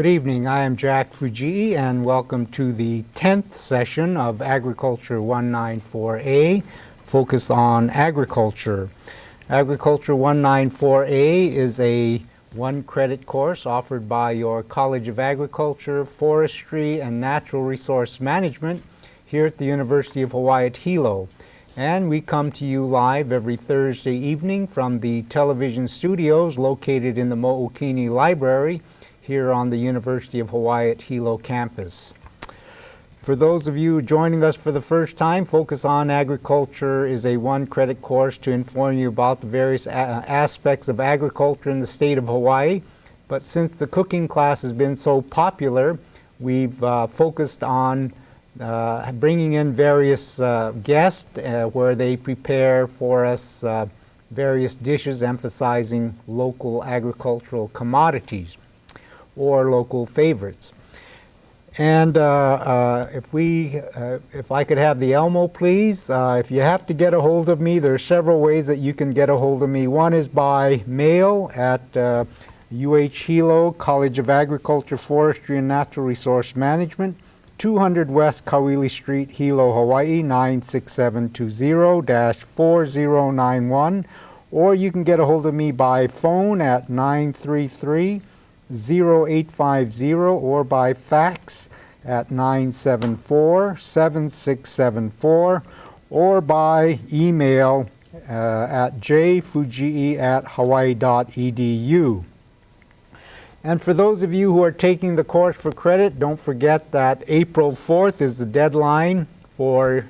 Good evening. I am Jack Fujii, and welcome to the 10th session of Agriculture 194A, focused on agriculture. Agriculture 194A is a one-credit course offered by your College of Agriculture, Forestry, and Natural Resource Management here at the University of Hawaii at Hilo. And we come to you live every Thursday evening from the television studios located in the Mookini Library here on the University of Hawaii at Hilo campus. For those of you joining us for the first time, Focus on Agriculture is a one-credit course to inform you about the various aspects of agriculture in the state of Hawaii. But since the cooking class has been so popular, we've focused on bringing in various guests where they prepare for us various dishes emphasizing local agricultural commodities or local favorites. And if I could have the Elmo, please. If you have to get a hold of me, there are several ways that you can get a hold of me. One is by mail at UH Hilo, College of Agriculture, Forestry, and Natural Resource Management, 200 West Kauili Street, Hilo, Hawaii, 96720-4091. Or you can get a hold of me by phone at 933-0850 or by fax at 974-7674 or by email at jfujii@hawaii.edu. And for those of you who are taking the course for credit, don't forget that April 4th is the deadline for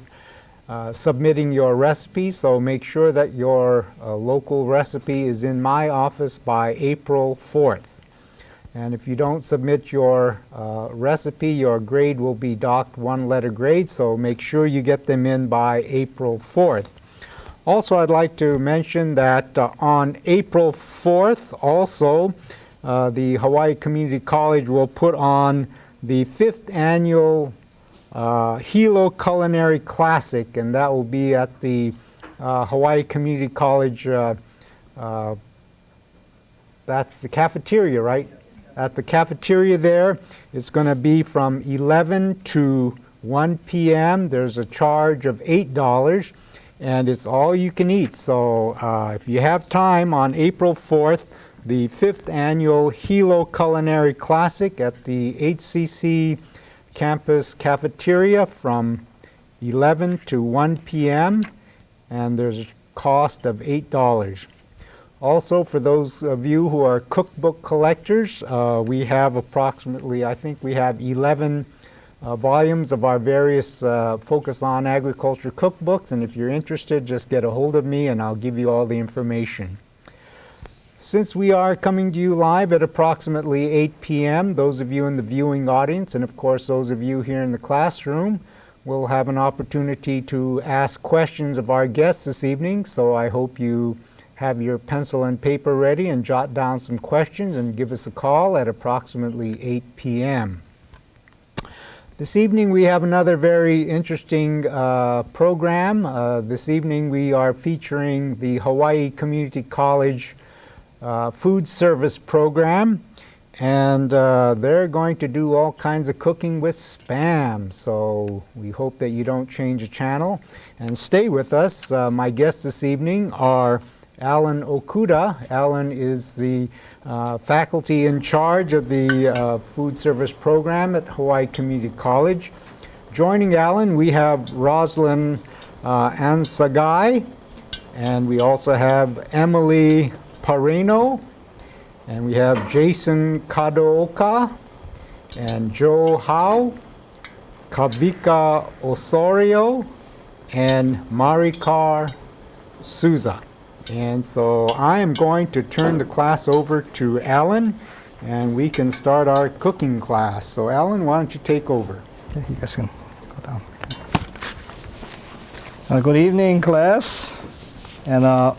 submitting your recipe, so make sure that your local recipe is in my office by April 4th. And if you don't submit your recipe, your grade will be docked one letter grade, so make sure you get them in by April 4th. Also, I'd like to mention that on April 4th, also, the Hawaii Community College will put on the 5th annual Hilo Culinary Classic, and that will be at the Hawaii Community College, that's the cafeteria, right? At the cafeteria there. It's going to be from 11 to 1 p.m. There's a charge of $8, and it's all you can eat. So if you have time on April 4th, the 5th annual Hilo Culinary Classic at the HCC campus cafeteria from 11 to 1 p.m. and there's a cost of $8. Also, for those of you who are cookbook collectors, we have approximately, I think we have 11 volumes of our various Focus on Agriculture cookbooks, and if you're interested, just get a hold of me and I'll give you all the information. Since we are coming to you live at approximately 8 p.m., those of you in the viewing audience, and of course those of you here in the classroom, will have an opportunity to ask questions of our guests this evening, so I hope you have your pencil and paper ready and jot down some questions and give us a call at approximately 8 p.m. This evening we have another very interesting program. This evening we are featuring the Hawaii Community College food service program, and they're going to do all kinds of cooking with Spam, so we hope that you don't change the channel and stay with us. My guests this evening are Alan Okuda. Alan is the faculty in charge of the food service program at Hawaii Community College. Joining Alan, we have Rosalind Ansagai, and we also have Emily Pareno, and we have Jason Kadoka, and Joe Howe, Kavika Osorio, and Marikar Souza. And so I am going to turn the class over to Alan, and we can start our cooking class. So Alan, why don't you take over? Okay, you guys can go down. Good evening, class. And I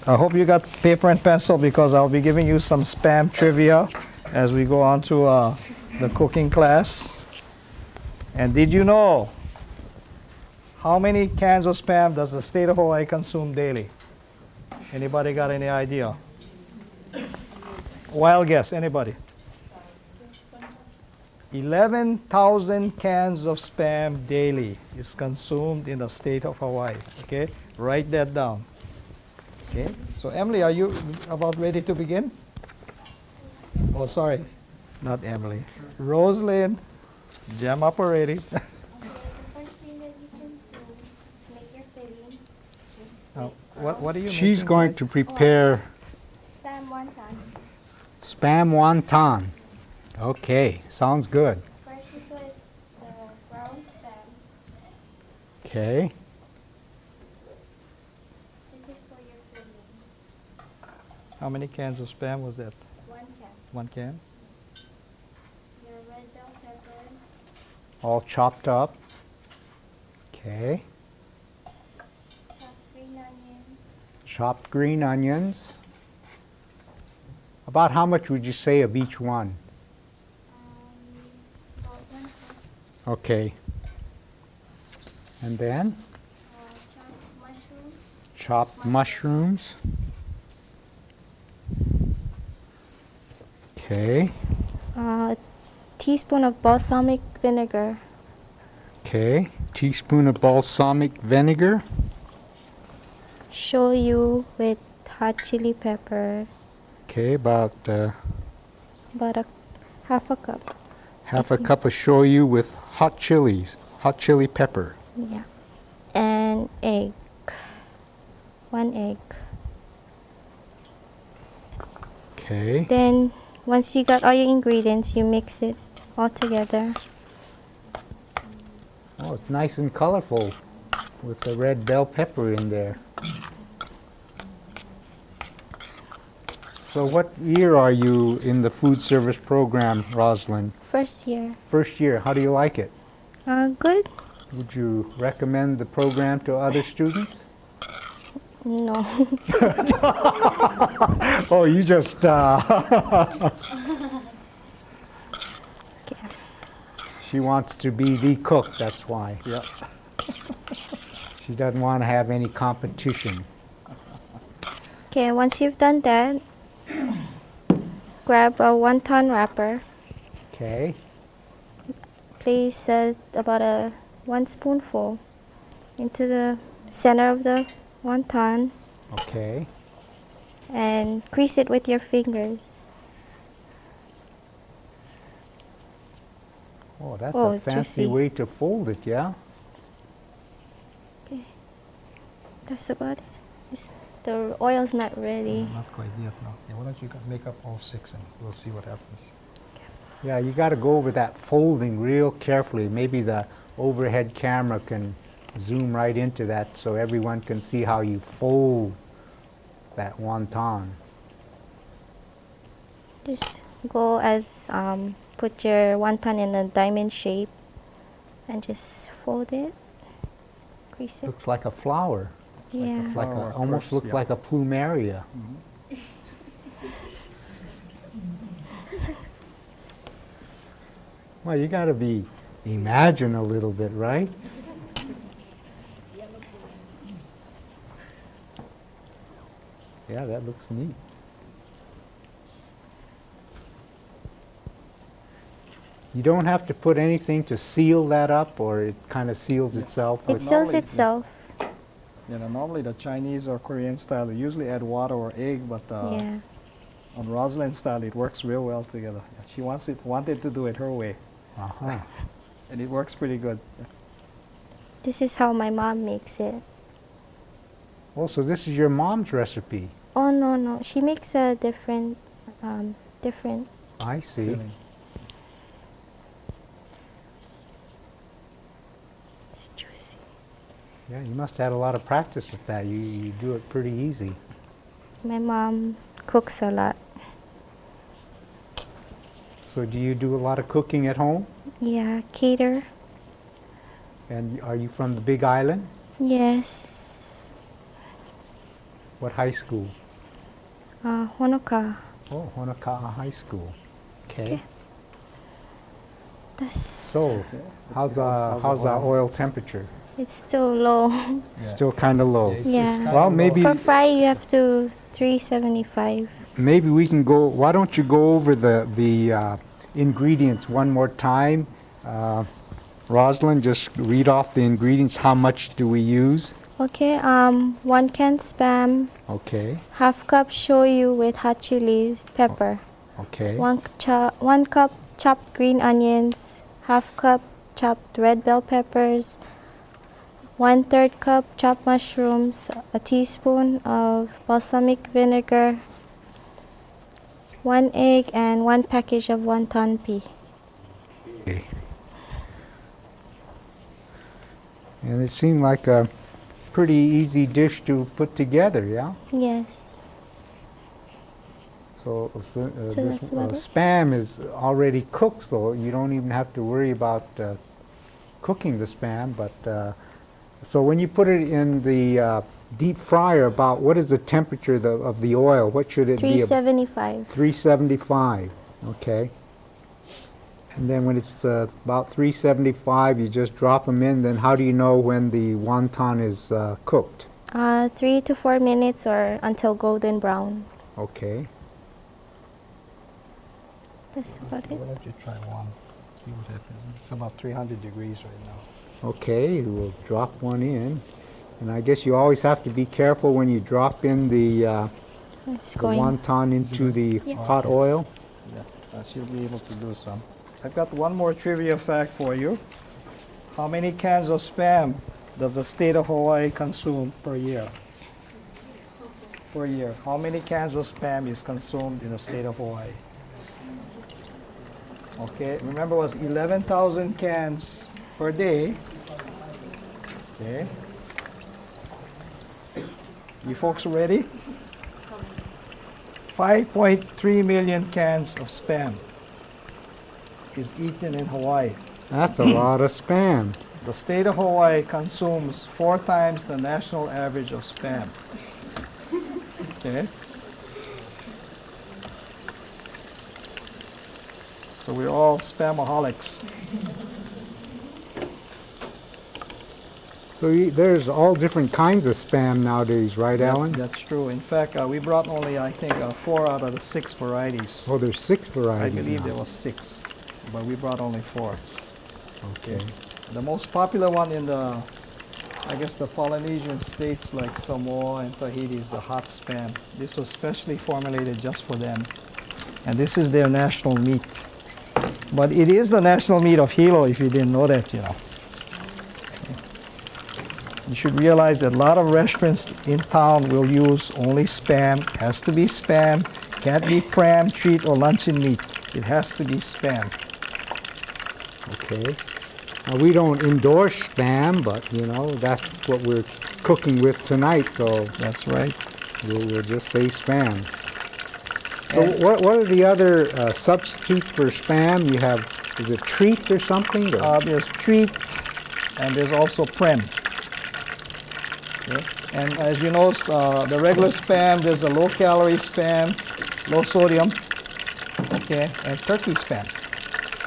hope you got paper and pencil because I'll be giving you some Spam trivia as we go on to the cooking class. And did you know how many cans of Spam does the state of Hawaii consume daily? Anybody got any idea? Wild guess, anybody? 11,000 cans of Spam daily is consumed in the state of Hawaii. Okay, write that down. Okay, so Emily, are you about ready to begin? Oh, sorry, not Emily. Rosalind, jam up already. Okay, the first thing that you can do to make your filling. What are you She's making, going Mike? to prepare Spam wonton. spam wonton. Okay, sounds good. First you put the ground spam. Okay, This is for your filling. How many cans of Spam was that? 1 can. 1 can? Your red bell peppers. all chopped up. Okay, Chopped green onions. chopped green onions. About how much would you say of each one? About 1 cup. Okay. And then Chopped mushrooms. chopped mushrooms. Okay, A teaspoon of balsamic vinegar. okay. Teaspoon of balsamic vinegar. Shoyu with hot chili pepper. Okay, about About a half a cup. half a cup of shoyu with hot chili pepper. Yeah. And egg. 1 egg. Okay, Then once you got all your ingredients, you mix it all together. oh, it's nice and colorful with the red bell pepper in there. So what year are you in the food service program, Rosalind? First year. First year. How do you like it? Good? Would you recommend the program to other students? No. Oh, you just, she wants to be the cook, that's why. Yeah. She doesn't want to have any competition. Okay, once you've done that, grab a wonton wrapper. Okay, Place about 1 spoonful into the center of the wonton okay. and grease it with your fingers. Oh, that's Oh, a fancy juicy. way to fold it, yeah? Okay, that's about it. The oil's not ready. Not quite yet, no. Yeah, why don't you make up all 6 and we'll see what happens. Yeah, you got to go over that folding real carefully. Maybe the overhead camera can zoom right into that so everyone can see how you fold that wonton. Just go put your wonton in a diamond shape and just fold it, grease it. Looks like a flower. Yeah. Like Flower, almost crust, looked yeah. like a plumeria. Well, you got to imagine a little bit, right? Yeah, that looks neat. You don't have to put anything to seal that up, or it kind of seals itself. It with- seals normally- itself. You know, normally the Chinese or Korean style, they usually add water or egg, but Yeah. on Rosalind's style, it works real well together. She wanted to do it her way, Uh-huh. and it works pretty good. This is how my mom makes it. Oh, so this is your mom's recipe. Oh no, she makes a different. I see. Feeling. It's juicy. Yeah, you must have had a lot of practice at that. You do it pretty easy. My mom cooks a lot. So do you do a lot of cooking at home? Yeah, cater. And are you from the Big Island? Yes. What high school? Honoka. Oh, Honoka'a High School. Okay. Okay. That's. So, how's our oil temperature? It's still low. Yeah. Still kind of low. It's Yeah. kinda Well, low. maybe- For fry, you have to 375. Maybe we can go. Why don't you go over the ingredients one more time. Rosalind, just read off the ingredients. How much do we use? Okay, 1 can Spam, Okay, half cup shoyu with hot chili pepper, okay, 1 cup chopped green onions, half cup chopped red bell peppers, 1/3 cup chopped mushrooms, a teaspoon of balsamic vinegar, 1 egg, and 1 package of wonton pea. okay. And it seemed like a pretty easy dish to put together, yeah? Yes. So, So this that's about it. Spam is already cooked, so you don't even have to worry about cooking the Spam. But so when you put it in the deep fryer, about what is the temperature of the oil? What should it be? 375. 375. Okay. And then when it's about 375, you just drop them in. Then how do you know when the wonton is cooked? 3 to 4 minutes or until golden brown. Okay. That's about it. Why don't you try one? See what happens. It's about 300 degrees right now. Okay, we'll drop one in. And I guess you always have to be careful when you drop in the It's going. wonton into the Yeah. hot oil. Yeah, she'll be able to do some. I've got one more trivia fact for you. How many cans of Spam does the state of Hawaii consume per year? Per year. How many cans of Spam is consumed in the state of Hawaii? Okay, remember it was 11,000 cans per day. Okay. You folks ready? 5.3 million cans of Spam is eaten in Hawaii. That's a lot of Spam. The state of Hawaii consumes 4 times the national average of Spam. Okay? So we're all Spamaholics. So there's all different kinds of Spam nowadays, right, Alan? That's true. In fact, we brought only, I think, 4 out of the 6 varieties. Oh, there's 6 I varieties believe now. there was 6, but we brought only 4. Okay. The most popular one in the, I guess, the Polynesian states like Samoa and Tahiti is the hot Spam. This was specially formulated just for them. And this is their national meat. But it is the national meat of Hilo, if you didn't know that, you know. You should realize that a lot of restaurants in town will use only Spam. Has to be Spam. Can't be pram, treat, or luncheon meat. It has to be Spam. Okay. Now, we don't endorse Spam, but, you know, that's what we're cooking with tonight, so That's right. we'll just say Spam. So what are the other substitutes for Spam? You have, is it treat or something? Or? There's treat, and there's also prem. Okay. And as you know, the regular Spam, there's a low-calorie Spam, low sodium, okay, and turkey Spam.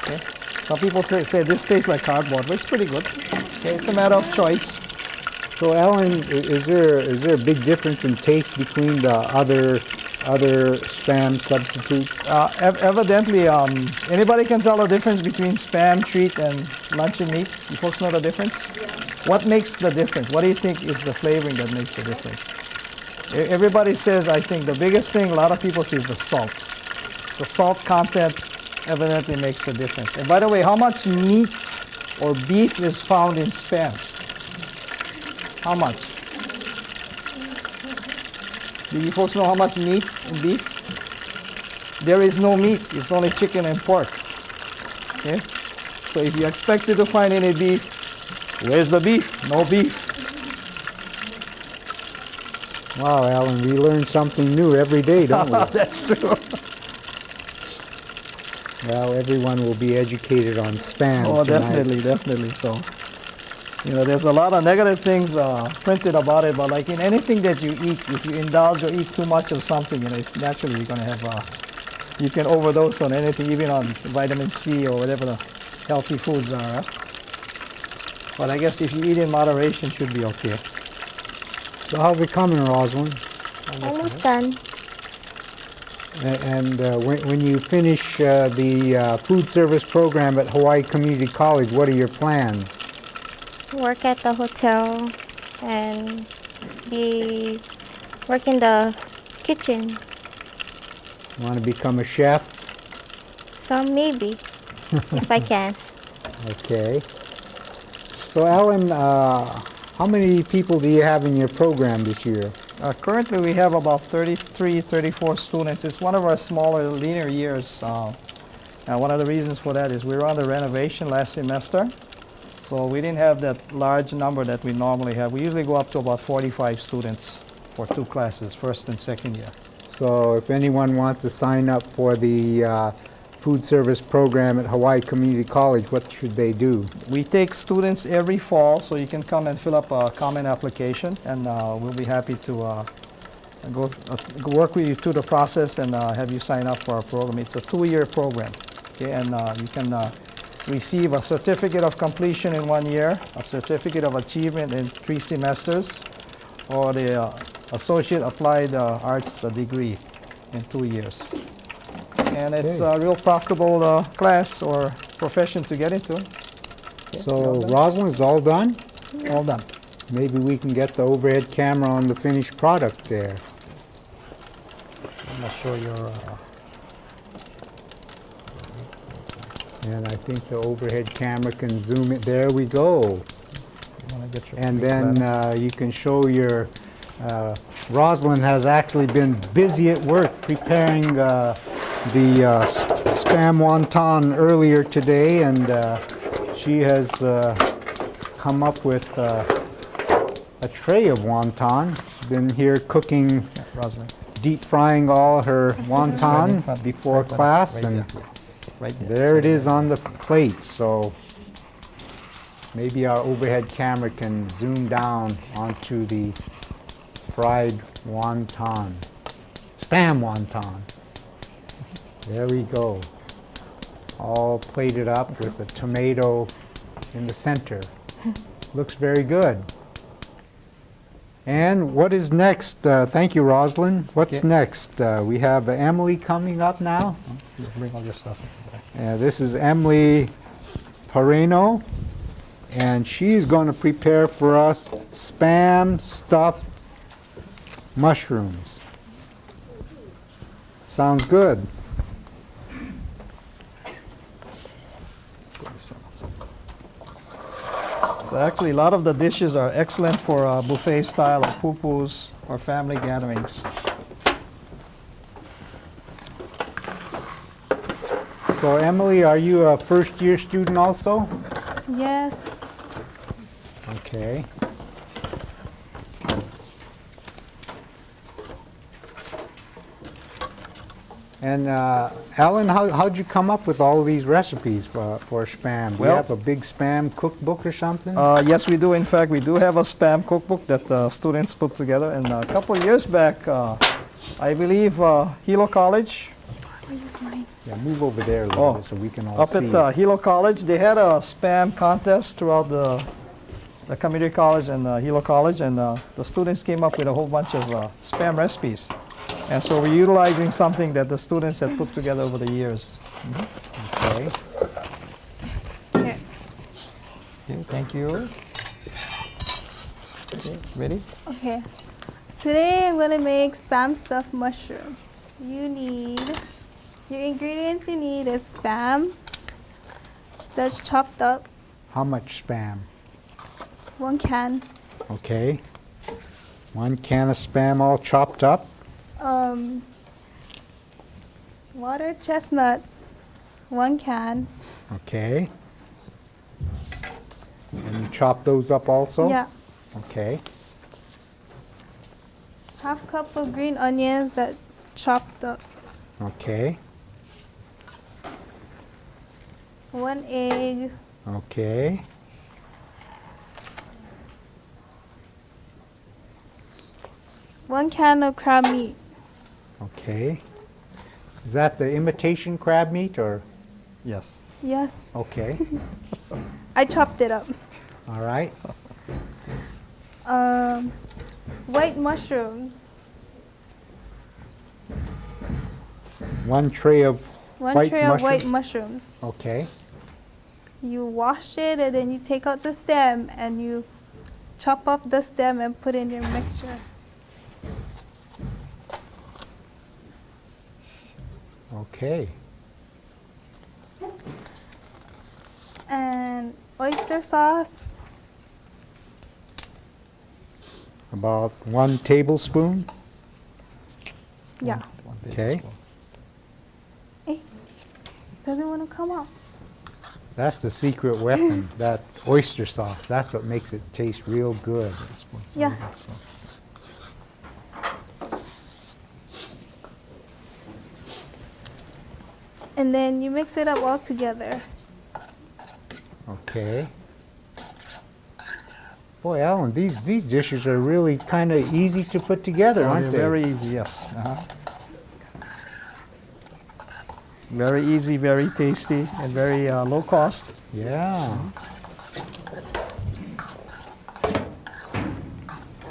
Okay. Some people say this tastes like cardboard, but it's pretty good. Okay, it's a matter of choice. So, Alan, is there a big difference in taste between the other Spam substitutes? Evidently, anybody can tell the difference between Spam, treat, and luncheon meat. You folks know the difference? Yeah. What makes the difference? What do you think is the flavoring that makes the difference? Everybody says, I think the biggest thing a lot of people see is the salt. The salt content evidently makes the difference. And by the way, how much meat or beef is found in Spam? How much? Do you folks know how much meat in beef? There is no meat. It's only chicken and pork. Okay? So if you expected to find any beef, where's the beef? No beef. Wow, Alan, we learn something new every day, don't we? That's true. Well, everyone will be educated on Spam Oh, tonight. definitely. So, you know, there's a lot of negative things printed about it, but like in anything that you eat, if you indulge or eat too much of something, you know, naturally you're going to have, you can overdose on anything, even on vitamin C or whatever the healthy foods are. Huh? But I guess if you eat in moderation, should be okay. So how's it coming, Rosalind? Almost done. And when you finish the food service program at Hawaii Community College, what are your plans? Work at the hotel and work in the kitchen. Want to become a chef? Some maybe, if I can. Okay. So Alan, how many people do you have in your program this year? Currently, we have about 33, 34 students. It's one of our smaller, leaner years. And one of the reasons for that is we were under renovation last semester. So we didn't have that large number that we normally have. We usually go up to about 45 students for 2 classes, first and second year. So if anyone wants to sign up for the food service program at Hawaii Community College, what should they do? We take students every fall, so you can come and fill up a comment application, and we'll be happy to go work with you through the process and have you sign up for our program. It's a 2-year program, okay? And you can receive a certificate of completion in 1 year, a certificate of achievement in 3 semesters, or the Associate Applied Arts degree in 2 years. And it's a real profitable class or profession to get into. Okay, So Rosalind, is all done? Yes. all done. Maybe we can get the overhead camera on the finished product there. I'm not sure your. And I think the overhead camera can zoom it. There we go. Get your And big then ladder. you can show your, Rosalind has actually been busy at work preparing the Spam wonton earlier today, and she has come up with a tray of wonton. She's been here cooking, Rosalind. deep frying all her Right in wonton front, before right there, class, right and there. Right there. there it is on the plate. So maybe our overhead camera can zoom down onto the fried wonton, Spam wonton. There we go. All plated up with a tomato in the center. Looks very good. And what is next? Thank you, Rosalind. What's Okay. next? We have Emily coming up now. Bring all your stuff. This is Emily Pareno, and she's going to prepare for us Spam stuffed mushrooms. Sounds good. So actually, a lot of the dishes are excellent for buffet style or pupus or family gatherings. So Emily, are you a first-year student also? Yes. Okay. And Alan, how'd you come up with all of these recipes for Spam? Do you Well- have a big Spam cookbook or something? Yes, we do. In fact, we do have a Spam cookbook that students put together. And a couple of years back, I believe Hilo College, Where's mine? Yeah, move over there a little Oh, bit so we can all up see. at Hilo College, they had a Spam contest throughout the community college and Hilo College, and the students came up with a whole bunch of Spam recipes. And so we're utilizing something that the students had put together over the years. Okay. Here. Okay, thank you. Okay, ready? Okay. Today I'm gonna make spam stuffed mushroom. Your ingredients you need is spam that's chopped up, How much Spam? 1 can. Okay. 1 can of Spam all chopped up. Water chestnuts, 1 can. Okay. And you chop those up also? Yeah. Okay. 1/2 cup of green onions that's chopped up. Okay. 1 egg. Okay. One can of crab meat. Okay. Is that the imitation crab meat or? Yes. Yes. Okay. I chopped it up. All right. White mushroom. 1 tray of One white tray of white mushrooms. Okay. You wash it and then you take out the stem and you chop up the stem and put in your mixture. Okay. And oyster sauce. About 1 tablespoon. Yeah. Okay. Hey, doesn't want to come out. That's the secret weapon, that oyster sauce. That's what makes it taste real good. Yeah. And then you mix it up all together. Okay. Boy, Alan, these dishes are really kind of easy to put together, Oh, aren't they? they're very easy, yes. Very easy, very tasty, and very low cost. Yeah.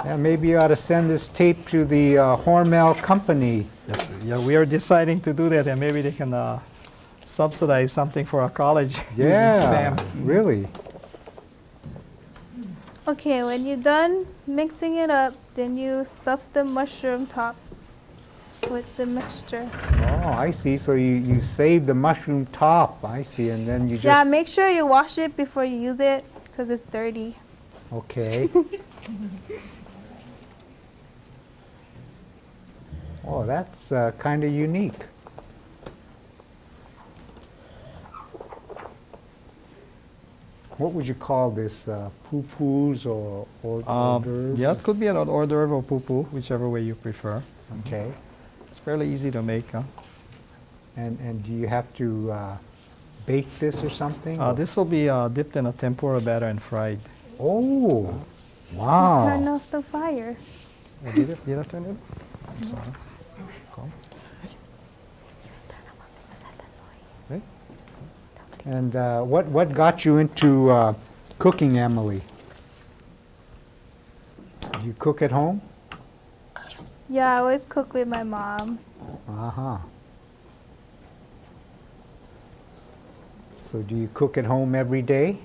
Yeah, maybe you ought to send this tape to the Hormel company. Yes, yeah, we are deciding to do that, and maybe they can subsidize something for our college using Yeah, Spam. really. Okay, when you're done mixing it up, then you stuff the mushroom tops with the mixture. Oh, I see. So you save the mushroom top. I see, and then you just... Yeah, make sure you wash it before you use it because it's dirty. Okay. Oh, that's kind of unique. What would you call this? Poo-poos or hors d'oeuvres? Yeah, it could be an hors d'oeuvre or poo-poo, whichever way you prefer. Okay. It's fairly easy to make. And do you have to bake this or something? This will be dipped in a tempura batter and fried. Oh, wow. Turn off the fire. Did I turn it? I'm sorry. Go. Okay. And what got you into cooking, Emily? Do you cook at home? Yeah, I always cook with my mom. Uh-huh. So do you cook at home every day?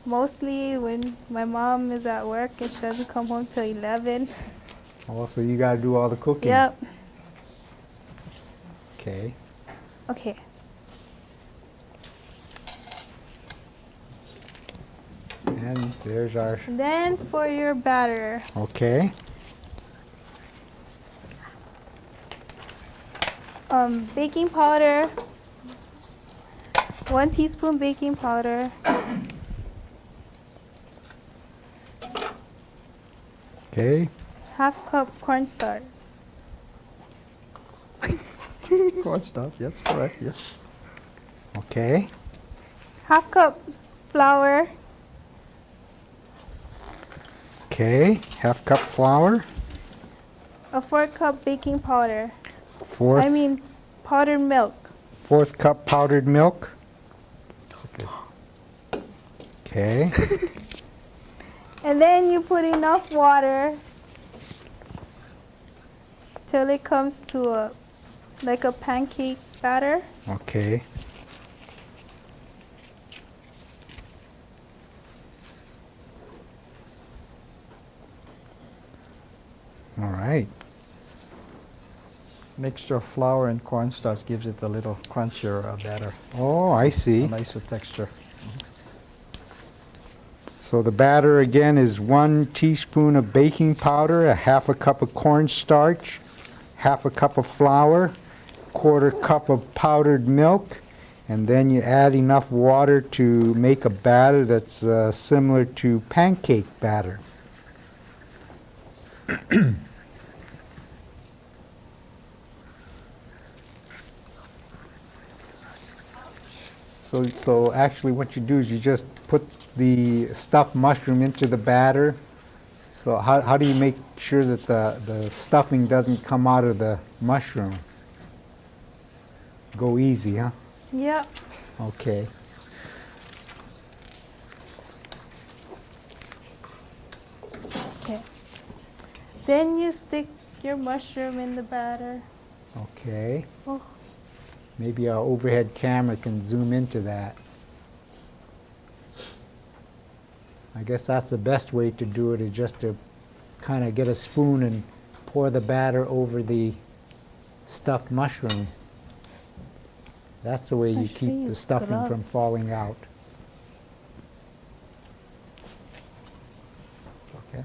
Mostly when my mom is at work and she doesn't come home till 11. Oh, so you got to do all the cooking? Yep. Okay. Okay. And there's our... Then for your batter, Okay. baking powder, 1 teaspoon baking powder, Okay. 1/2 cup cornstarch, Cornstarch, yes, correct, yes. Okay. 1/2 cup flour, Okay. 1/2 cup flour. a 4 cup baking powder. Fourth, I mean powdered milk. 4th cup powdered milk. It's okay. Okay. And then you put enough water till it comes to like a pancake batter. Okay. All right. Mixture of flour and cornstarch gives it a little crunchier batter, Oh, I a see. nicer texture. So the batter again is 1 teaspoon of baking powder, a 1/2 cup of cornstarch, 1/2 cup of flour, 1/4 cup of powdered milk, and then you add enough water to make a batter that's similar to pancake batter. So actually what you do is you just put the stuffed mushroom into the batter. So how do you make sure that the stuffing doesn't come out of the mushroom? Go easy, huh? Yep. Okay. Okay. Then you stick your mushroom in the batter. Okay. Oh, Maybe our overhead camera can zoom into that. I guess that's the best way to do it, is just to kind of get a spoon and pour the batter over the stuffed mushroom. That's the way you I should keep the use stuffing from gloves. falling out. Okay.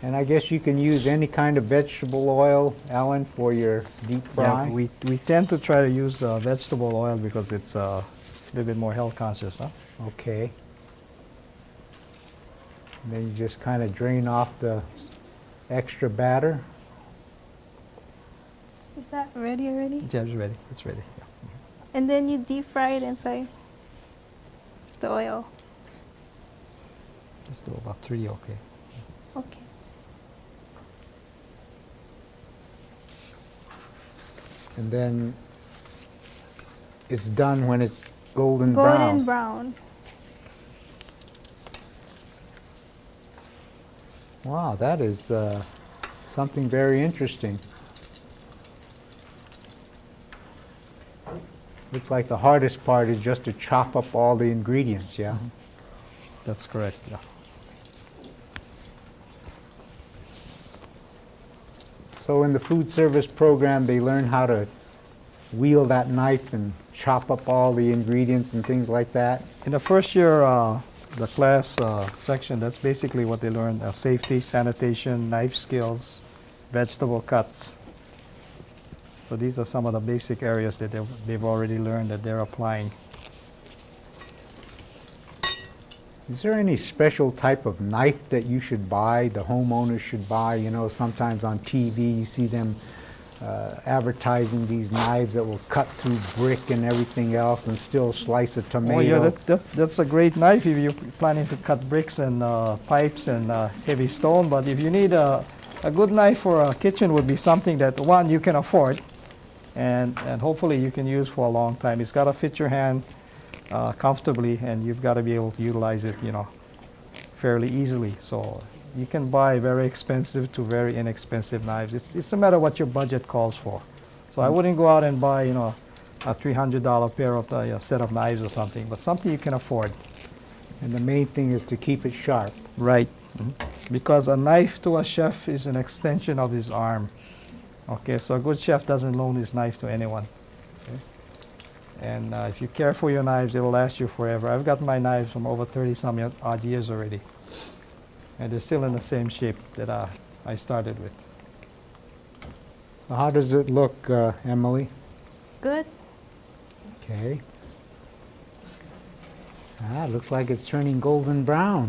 And I guess you can use any kind of vegetable oil, Alan, for your deep fry? Yeah, we tend to try to use vegetable oil because it's a little bit more health conscious, huh? Okay. And then you just kind of drain off the extra batter. is that ready already? Yeah, it's ready. It's ready. Yeah. And then you deep fry it inside the oil. Let's do about 3, okay. Okay. And then it's done when it's golden brown. Golden brown. Wow, that is something very interesting. Looks like the hardest part is just to chop up all the ingredients, yeah? That's correct, yeah. So in the food service program, they learn how to wield that knife and chop up all the ingredients and things like that? In the first year, the class section, that's basically what they learn, safety, sanitation, knife skills, vegetable cuts. So these are some of the basic areas that they've already learned that they're applying. Is there any special type of knife that you should buy, the homeowners should buy? You know, sometimes on TV you see them advertising these knives that will cut through brick and everything else and still slice a tomato. Oh yeah, that's a great knife if you're planning to cut bricks and pipes and heavy stone. But if you need a good knife for a kitchen, would be something that, one, you can afford, and hopefully you can use for a long time. It's got to fit your hand comfortably, and you've got to be able to utilize it, you know, fairly easily. So you can buy very expensive to very inexpensive knives. It's a matter of what your budget calls for. So I wouldn't go out and buy, you know, a $300 pair of set of knives or something, but something you can afford. And the main thing is to keep it sharp. Right. Because a knife to a chef is an extension of his arm. Okay, so a good chef doesn't loan his knife to anyone. Okay? And if you care for your knives, it will last you forever. I've got my knives from over 30-some odd years already. And they're still in the same shape that I started with. So how does it look, Emily? Good. Okay. Ah, looks like it's turning golden brown.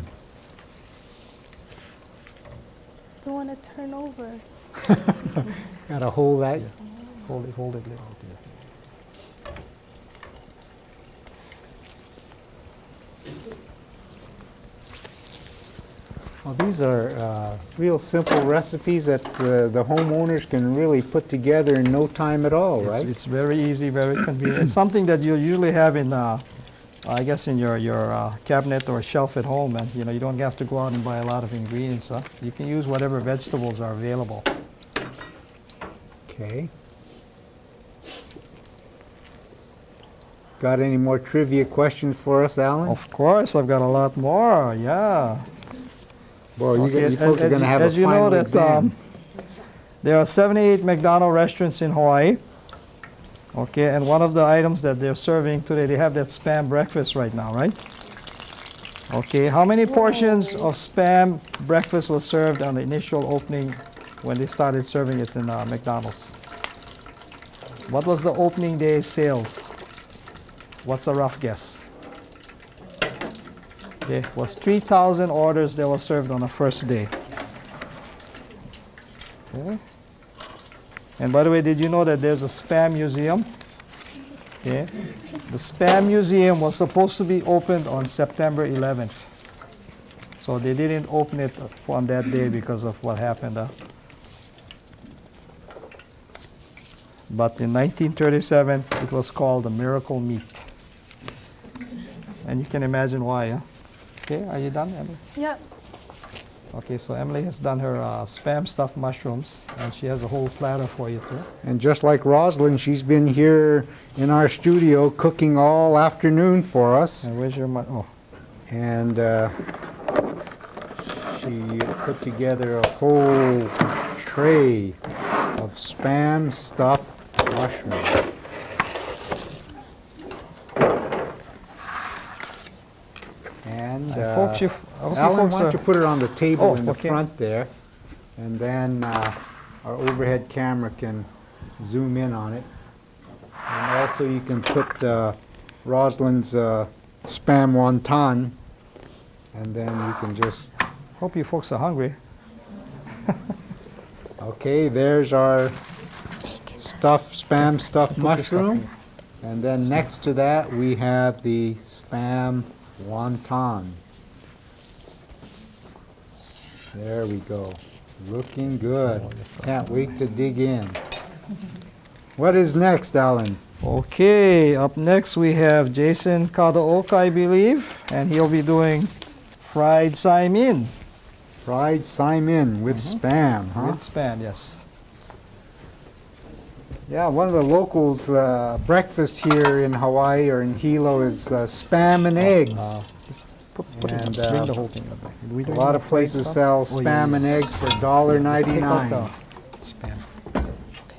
Don't want to turn over. Gotta hold that. Hold it a little bit. Well, these are real simple recipes that the homeowners can really put together in no time at all, right? It's very easy, very convenient. It's something that you'll usually have in, I guess, in your cabinet or shelf at home, and you know you don't have to go out and buy a lot of ingredients. You can use whatever vegetables are available. Okay. Got any more trivia questions for us, Alan? Of course, I've got a lot more. Yeah. Boy, Okay, you folks are going to have a as you know final that exam. there are 78 McDonald's restaurants in Hawaii. Okay, and one of the items that they're serving today, they have that Spam breakfast right now, right? Okay, how many portions of Spam breakfast was served on the initial opening when they started serving it in McDonald's? What was the opening day sales? What's a rough guess? Okay, it was 3,000 orders that were served on the first day. Okay. And by the way, did you know that there's a Spam museum? Okay. The Spam museum was supposed to be opened on September 11th. So they didn't open it on that day because of what happened. But in 1937, it was called the Miracle Meat. And you can imagine why, huh? Okay, are you done, Emily? Yep. Okay, so Emily has done her Spam stuffed mushrooms, and she has a whole platter for you too. And just like Rosalind, she's been here in our studio cooking all afternoon for us. And where's your oh, And she put together a whole tray of Spam stuffed mushrooms. And folks, I hope you Alan, folks why don't are- you put it on the table in the okay. front there, and then our overhead camera can zoom in on it. And also you can put Rosalind's Spam wonton, and then you can just, hope you folks are hungry. okay, there's our Spam stuffed put your mushroom. stuff And then next to that, we have the Spam wonton. There we go. Looking good. Can't wait to dig in. What is next, Alan? Okay, up next we have Jason Kadaoka, I believe, and he'll be doing fried saimin Fried Saimin with Spam, huh? with Spam, yes. Yeah, one of the locals' breakfast here in Hawaii or in Hilo is Spam and eggs. Just put And, it, bring the whole thing up. A lot of places sell Spam and eggs for $1.99. Spam.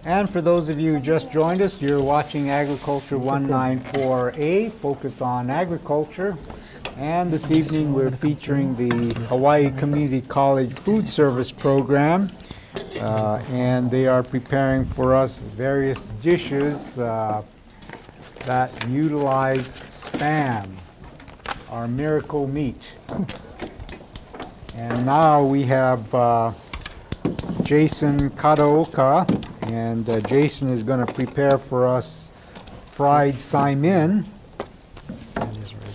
And for those of you who just joined us, you're watching Agriculture 194A, Focus on Agriculture. And this evening we're featuring the Hawaii Community College Food Service Program. And they are preparing for us various dishes that utilize Spam, our miracle meat. And now we have Jason Kadaoka, and Jason is going to prepare for us fried saimin.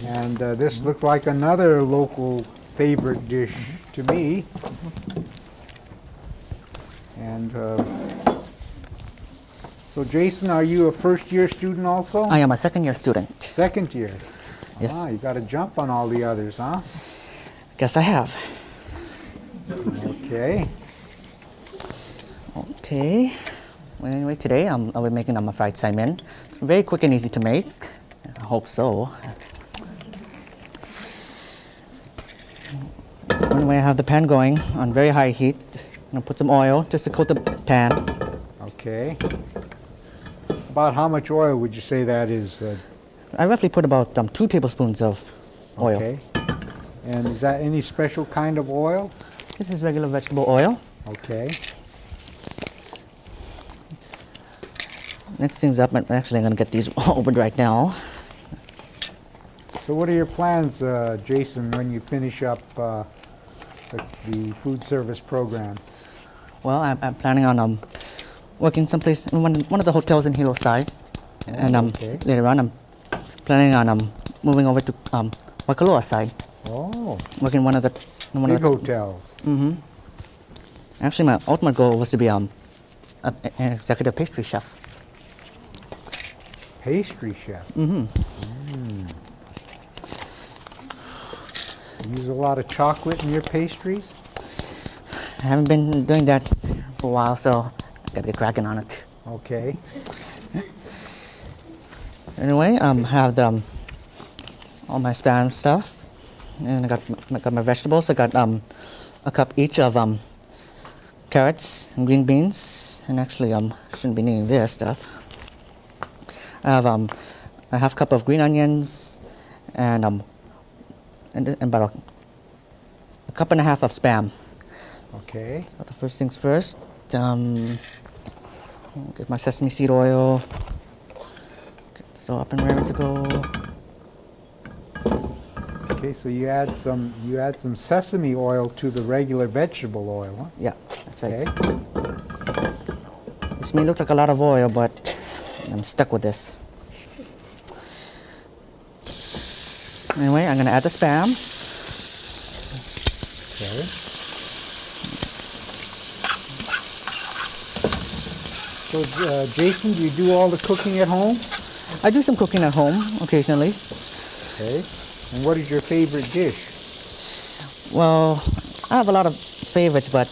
And this looked like another local favorite dish to me. And so Jason, are you a first-year student also? I am a second-year student. Second year. Yes. Ah, you got to jump on all the others, huh? Guess I have. Okay. Okay. Well, anyway, today I'll be making a fried saimin. It's very quick and easy to make. I hope so. Anyway, I have the pan going on very high heat. I'm gonna put some oil just to coat the pan. Okay. About how much oil would you say that is? I roughly put about 2 tablespoons of oil. Okay. And is that any special kind of oil? This is regular vegetable oil. Okay. Next thing's up, actually I'm gonna get these opened right now. So what are your plans, Jason, when you finish up the food service program? Well, I'm planning on working someplace in one of the hotels in Hilo side, and okay. later on I'm planning on moving over to Waikoloa side, Oh, working one of the big hotels. Actually, my ultimate goal was to be an executive pastry chef. Pastry chef. Use a lot of chocolate in your pastries? I haven't been doing that for a while, so I gotta get cracking on it. Okay. Anyway, have all my Spam stuff, and I got my vegetables. I got a cup each of carrots and green beans, and actually shouldn't be needing this stuff. I have a half cup of green onions, and about a cup and a half of Spam. Okay. So the first things first, get my sesame seed oil, get this all up and ready to go. Okay, so you add some sesame oil to the regular vegetable oil, huh? Yeah, that's right. Okay. This may look like a lot of oil, but I'm stuck with this. Anyway, I'm gonna add the Spam. Okay. So, Jason, do you do all the cooking at home? I do some cooking at home occasionally. Okay. And what is your favorite dish? Well, I have a lot of favorites, but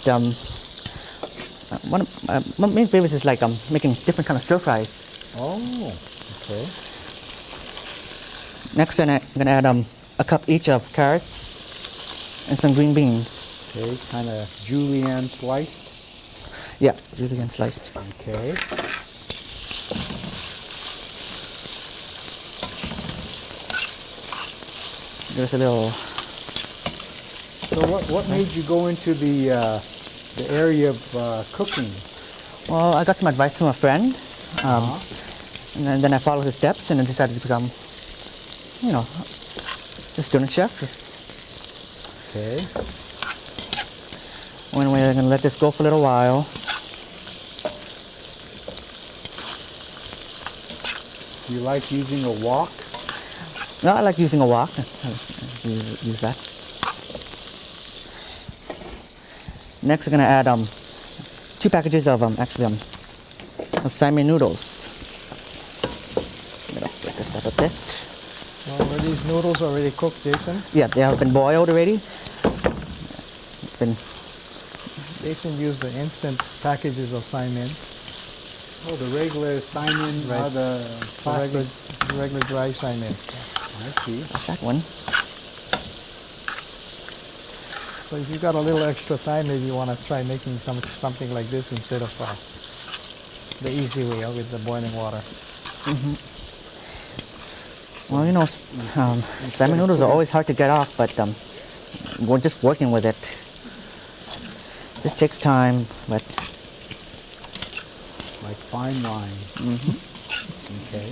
one of my main favorites is like making different kind of stir fries. Oh, okay. Next, I'm gonna add a cup each of carrots and some green beans. Okay, kind of julienne sliced. Yeah, julienne sliced. Okay. There's a little. So what made you go into the area of cooking? Well, I got some advice from a friend, and then I followed his steps and I decided to become, you know, a student chef. Okay. Anyway, I'm gonna let this go for a little while. Do you like using a wok? No, I like using a wok. Use that. Next, I'm gonna add 2 packages of Siamese noodles. I'm gonna break this up a bit. Are these noodles already cooked, Jason? Yeah, they have been boiled already. Jason used the instant packages of Siamese. Oh, the regular Simon, Right. the plastic. Regular dry Siamese. I see. That one. So if you've got a little extra time, maybe you want to try making something like this instead of the easy way with the boiling water. Well, you know, salmon noodles are always hard to get off, but we're just working with it. This takes time, but Like fine wine. Okay.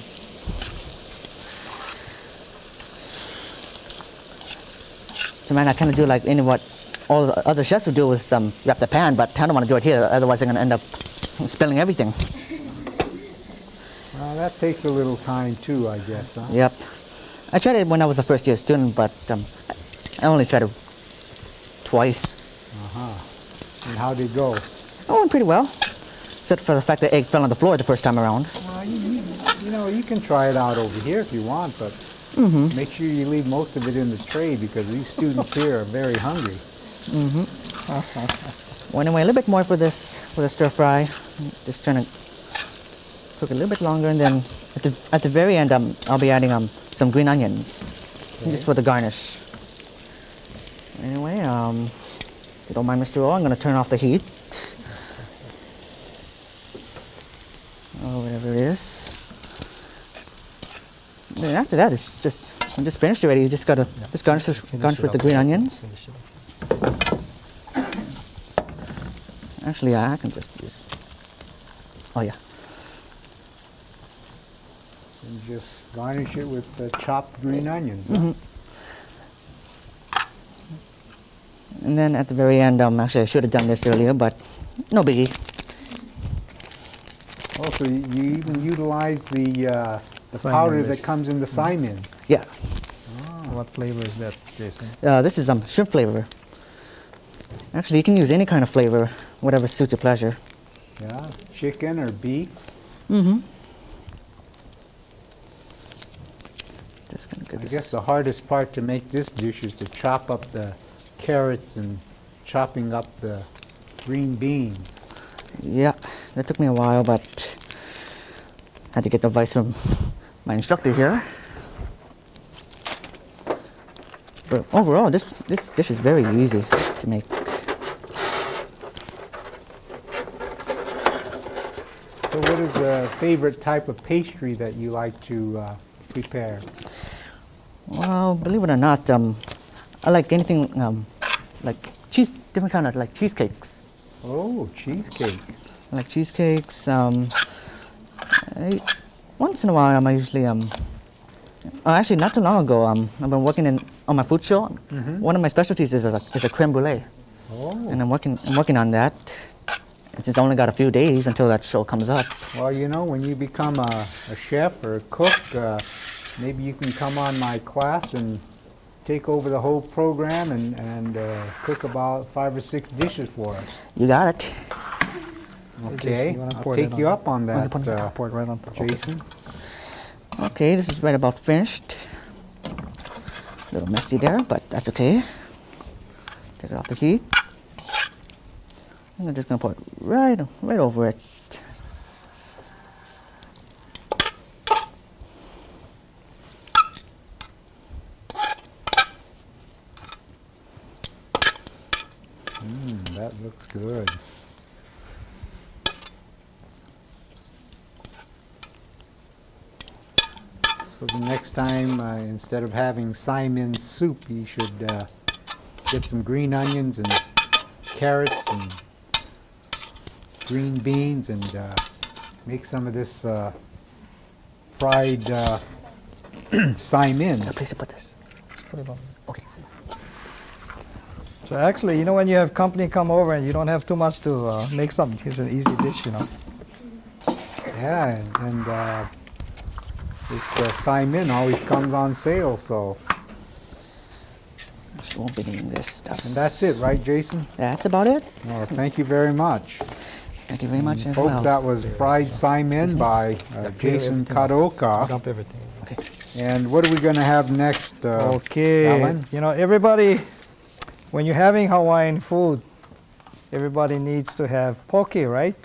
so man, I kind of do like what all the other chefs would do is wrap the pan, but I don't want to do it here. Otherwise, I'm going to end up spilling everything. Well, that takes a little time too, I guess, huh? Yep. I tried it when I was a first-year student, but I only tried it twice. And how'd it go? It went pretty well, except for the fact that egg fell on the floor the first time around. Well, you know, you can try it out over here if you want, but make sure you leave most of it in the tray because these students here are very hungry. Well, anyway, a little bit more for the stir fry. Just trying to cook a little bit longer, and then at the very end, I'll be adding some green onions, just for the garnish. Anyway, if you don't mind, Mr. O, I'm going to turn off the heat. Or whatever it is. Then after that, I'm just finished already. You just got to just garnish with the green onions. Actually, I can just use. Oh yeah. And just garnish it with the chopped green onions. Huh? And then at the very end, actually I should have done this earlier, but no biggie. Also, you even utilize the Simon powder base. that comes in the Simon. Yeah, What flavor is that, Jason? this is shrimp flavor. Actually, you can use any kind of flavor, whatever suits your pleasure. Yeah, chicken or beef. Just gonna give I this. guess the hardest part to make this dish is to chop up the carrots and chopping up the green beans. Yeah, that took me a while, but had to get advice from my instructor here. But overall, this dish is very easy to make. So what is a favorite type of pastry that you like to prepare? Well, believe it or not, I like anything like different kind of like cheesecakes. Oh, cheesecake. I like cheesecakes. Once in a while, I usually actually not too long ago, I've been working on my food show. One of my specialties is a creme brulee, and I'm working on that. It's only got a few days until that show comes up. Well, you know, when you become a chef or a cook, maybe you can come on my class and take over the whole program and cook about 5 or 6 dishes for us. You got it. Okay, you wanna I'll pour take that you on? up on that, Pour it right on top. Jason. Okay, this is right about finished. A little messy there, but that's okay. Take it off the heat. I'm just gonna put it right over it. That looks good. So the next time, instead of having Simon soup, you should get some green onions and carrots and green beans and make some of this fried Simon. Please put this. Let's put it on. Okay. So actually, you know, when you have company come over and you don't have too much to make something, it's an easy dish, you know. Yeah, and this Simon always comes on sale, so. Just opening this stuff. And that's it, right, Jason? That's about it. Well, thank you very much. Thank you very much as Folks, well. that was Fried Simon by Jason Kadoka. Dump everything. Okay. And what are we going to have next, Okay, Alan? you know, everybody, when you're having Hawaiian food, everybody needs to have poke, right?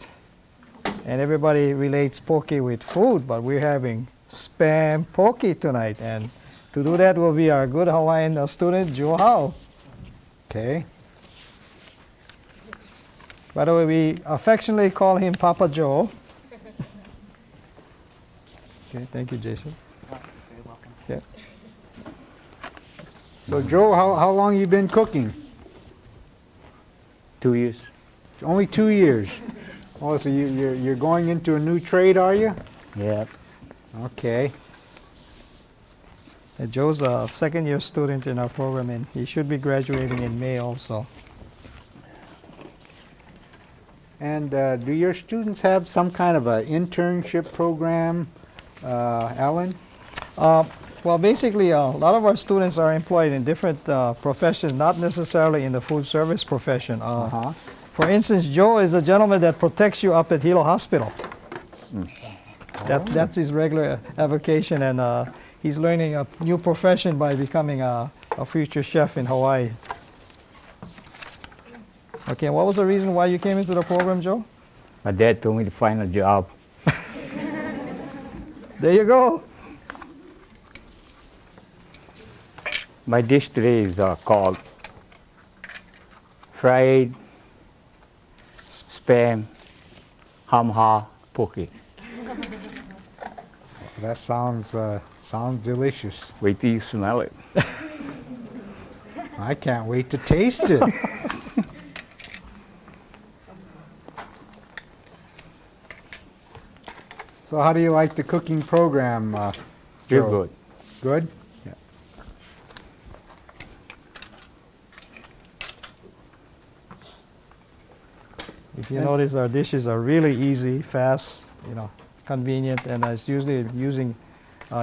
And everybody relates poke with food, but we're having Spam poke tonight. And to do that will be our good Hawaiian student, Joe Howe. Okay. By the way, we affectionately call him Papa Joe. Okay, thank you, Jason. Yeah. So, Joe, how long you been cooking? 2 years. Only 2 years. Oh, so you're going into a new trade, are you? Yeah. Okay. Joe's a second-year student in our program, and he should be graduating in May also. And do your students have some kind of an internship program, Alan? Well, basically, a lot of our students are employed in different professions, not necessarily in the food service profession. Uh-huh. For instance, Joe is a gentleman that protects you up at Hilo Hospital. That's his regular avocation, and he's learning a new profession by becoming a future chef in Hawaii. Okay, what was the reason why you came into the program, Joe? My dad told me to find a job. There you go. My dish today is called fried spam hamha poke. That sounds delicious. Wait till you smell it. I can't wait to taste it. So how do you like the cooking program, Real Joe? good. Good? Yeah. If you notice, our dishes are really easy, fast, you know, convenient, and it's usually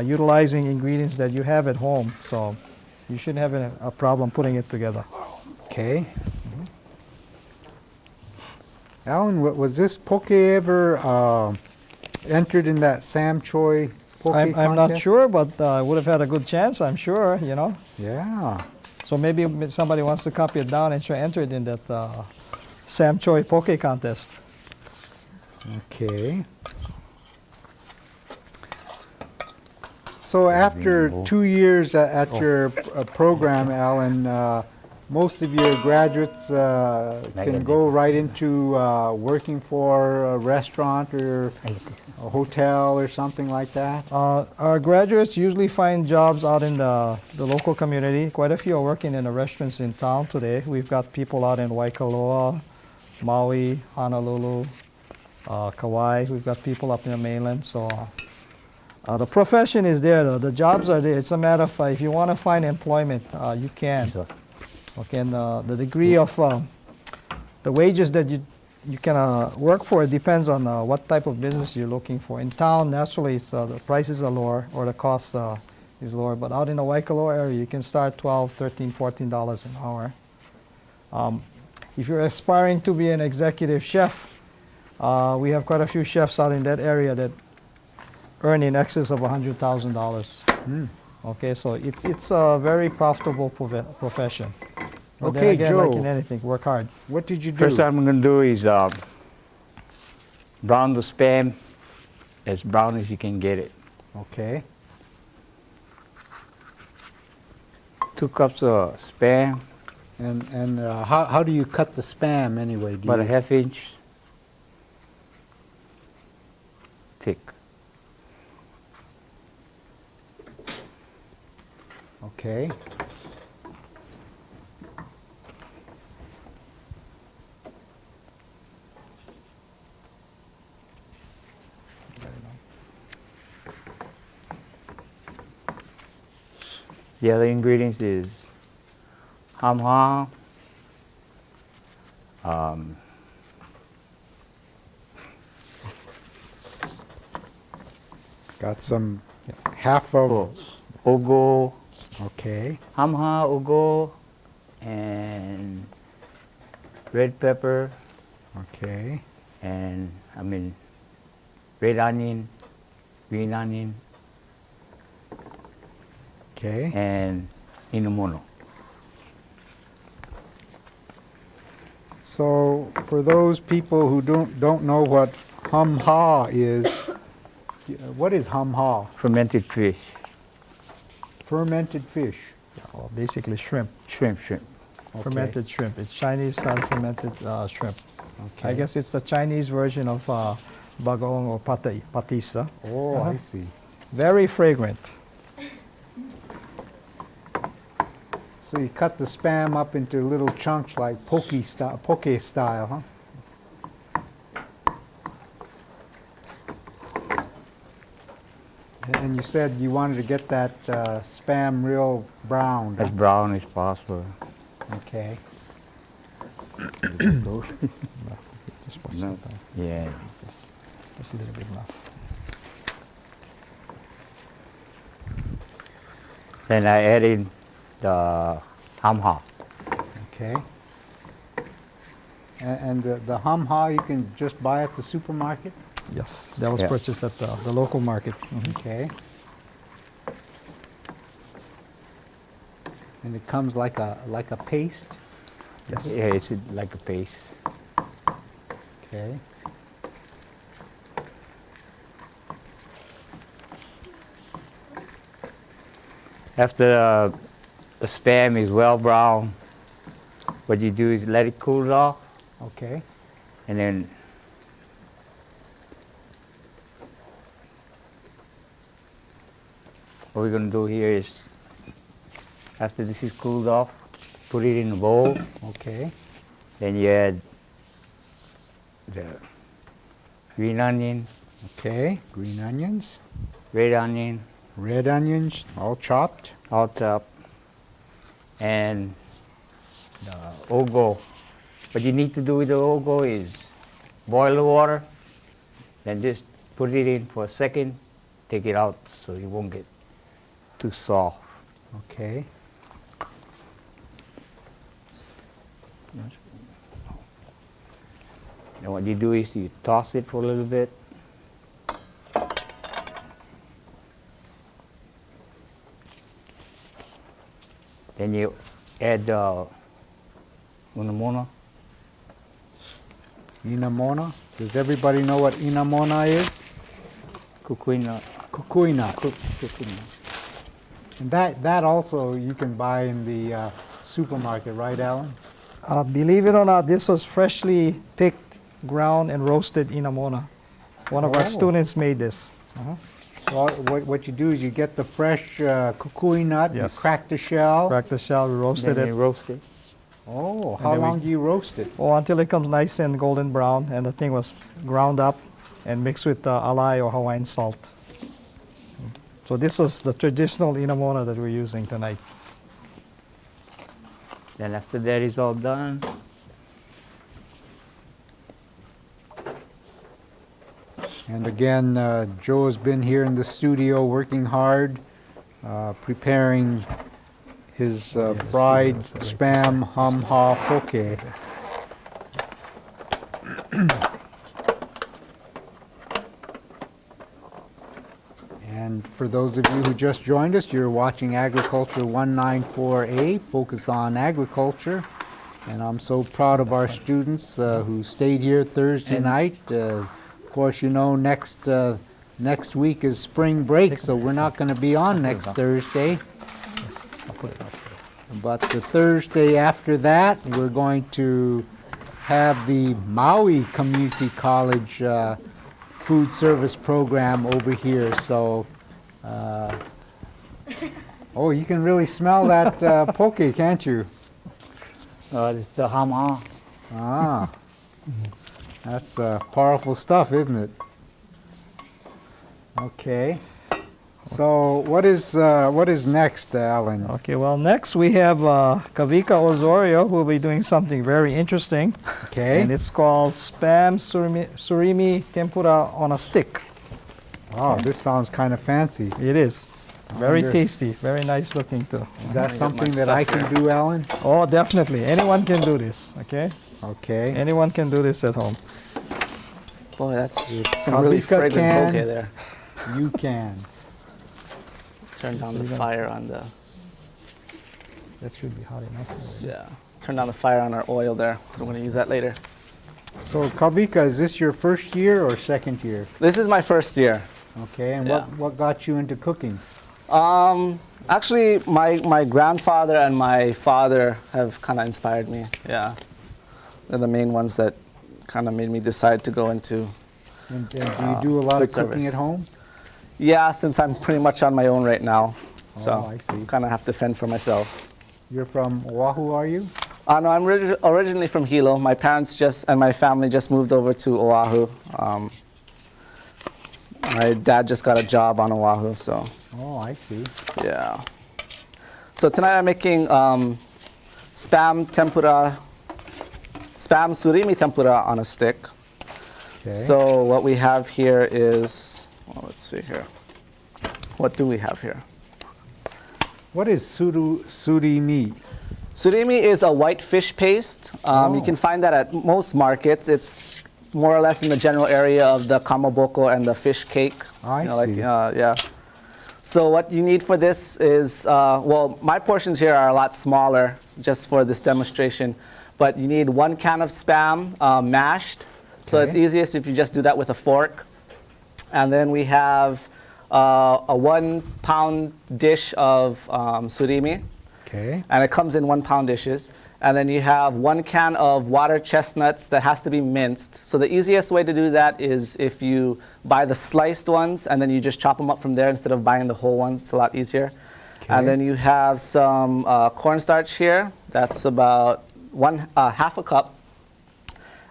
utilizing ingredients that you have at home. So you shouldn't have a problem putting it together. Okay. Alan, was this poke ever entered in that Sam Choi poke I'm not contest? sure, but I would have had a good chance, I'm sure, you know. Yeah. So maybe somebody wants to copy it down and try enter it in that Sam Choi Poke contest. Okay. So after 2 years at your program, Alan, most of your graduates can go right into working for a restaurant or a hotel or something like that? Our graduates usually find jobs out in the local community. Quite a few are working in the restaurants in town today. We've got people out in Waikoloa, Maui, Honolulu, Kauai. We've got people up in the mainland. So the profession is there, though. The jobs are there. It's a matter of if you want to find employment, you can. Okay, and the degree of the wages that you can work for, it depends on what type of business you're looking for. In town, naturally, the prices are lower or the cost is lower. But out in the Waikoloa area, you can start $12, $13, $14 an hour. If you're aspiring to be an executive chef, we have quite a few chefs out in that area that earn in excess of $100,000. Okay, so it's a very profitable profession. But then Okay, again, like in Joe, anything, work hard. what did you do? First I'm going to do is brown the Spam as brown as you can get it. Okay. 2 cups of Spam, And how do you cut the Spam anyway? Do about a you, 1/2 inch thick. Okay. The other ingredients is ham, Got some half of. ugo, Okay. ham, ugo, and red pepper, Okay. and red onion, green onion, Okay. and inamono. So for those people who don't know what hum ha is, what is hum ha? Fermented fish, Fermented fish. Or basically shrimp. shrimp. Okay. Fermented shrimp. It's Chinese style fermented shrimp. Okay. I guess it's the Chinese version of bagong or patisa. Oh, I see. Very fragrant. So you cut the Spam up into little chunks like poke style, huh? And you said you wanted to get that Spam real brown. As brown as possible. Okay. No. Yeah. Just a little bit now. Then I add in the ham. Okay. And the hum ha you can just buy at the supermarket? Yes, that was Yeah. purchased at the local market. Mhm. Okay. And it comes like a paste? Yes. Yeah, it's like a paste. Okay. After the Spam is well brown, what you do is let it cool off, Okay. and then what we're going to do here is, after this is cooled off, put it in a bowl. Okay. Then you add the green onion, Okay. Green onions, red onion, red onions, all chopped. all chopped, and the ugo. What you need to do with the ugo is boil the water, then just put it in for a second, take it out so it won't get too soft. Okay. And what you do is you toss it for a little bit. Then you add unamona. Inamona. Does everybody know what inamona is? Kukuina. Kukui nut. Kukuina. And that also you can buy in the supermarket, right, Alan? Believe it or not, this was freshly picked, ground, and roasted inamona. One of our Oh. students made this. Well, what you do is you get the fresh kukui nut, Yes. you crack the shell. Cracked the shell, we roasted Then it. you roast it. Oh, how then we- long do you roast it? Oh, until it comes nice and golden brown, and the thing was ground up and mixed with alai or Hawaiian salt. So this was the traditional inamona that we're using tonight. Then after that is all done, And again, Joe has been here in the studio working hard, preparing his fried spam hum ha poke. And For those of you who just joined us, you're watching Agriculture 194A, Focus on Agriculture. And I'm so proud of our students who stayed here Thursday night. Of course, you know, next week is spring break, so we're not going to be on next Thursday. But the Thursday after that, we're going to have the Maui Community College food service program over here. So, oh, you can really smell that poke, can't you? It's the hama. Ah, that's powerful stuff, isn't it? Okay. So what is next, Alan? Okay, well, next we have Kavika Osorio, who will be doing something very interesting. Okay. And it's called Spam Surimi Tempura on a Stick. Oh, this sounds kind of fancy. It is. Very wonder- tasty, very nice looking too. Is that something that I can do, Alan? Oh, definitely. Anyone can do this, okay? Okay. Anyone can do this at home. Boy, that's some Kavika really fragrant can. poke there. You can. Turn down the fire on the, That should be hot enough. yeah. Turn down the fire on our oil there, so we're gonna use that later. So Kavika, is this your first year or second year? This is my first year. Okay, and Yeah. what got you into cooking? Actually, my grandfather and my father have kind of inspired me. Yeah, they're the main ones that kind of made me decide to go into. And do you do a lot food of cooking service. at home? Yeah, since I'm pretty much on my own right now, so Oh, I see. kind of have to fend for myself. You're from Oahu, are you? No, I'm originally from Hilo. My parents and my family just moved over to Oahu. My dad just got a job on Oahu, so Oh, I see. yeah. So tonight I'm making spam surimi tempura on a stick. Okay. So what we have here is, well, let's see here. What do we have here? What is surimi? Surimi is a white fish paste. You can find that at most markets. It's more or less in the general area of the kamaboko and the fish cake. I Like, see. yeah. So what you need for this is, well, my portions here are a lot smaller just for this demonstration, but you need 1 can of Spam mashed. So it's Okay. easiest if you just do that with a fork. And then we have a 1 pound dish of surimi. Okay. And it comes in 1 pound dishes. And then you have 1 can of water chestnuts that has to be minced. So the easiest way to do that is if you buy the sliced ones and then you just chop them up from there instead of buying the whole ones. It's a lot easier. Okay. And then you have some cornstarch here. That's about half a cup.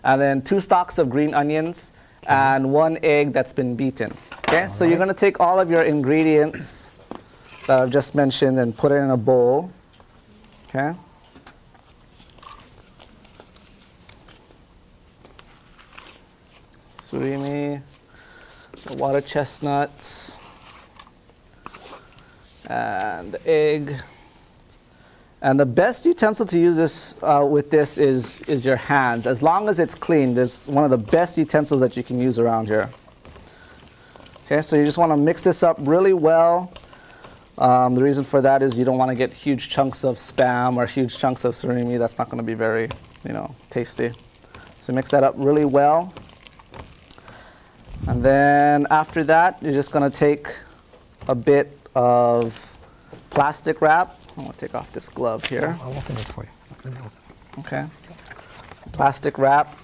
And then 2 stalks of green onions and 1 egg that's been beaten. Okay, so you're going to take all of your ingredients that I've just mentioned and put it in a bowl. Okay. Surimi, the water chestnuts, and the egg. And the best utensil to use this with this is your hands. As long as it's clean, there's one of the best utensils that you can use around here. Okay, so you just want to mix this up really well. The reason for that is you don't want to get huge chunks of Spam or huge chunks of surimi. That's not going to be very, tasty. So mix that up really well. And then after that, you're just going to take a bit of plastic wrap. So I'm going to take off this glove here. I'll open it for you. Let me open Okay. Plastic wrap.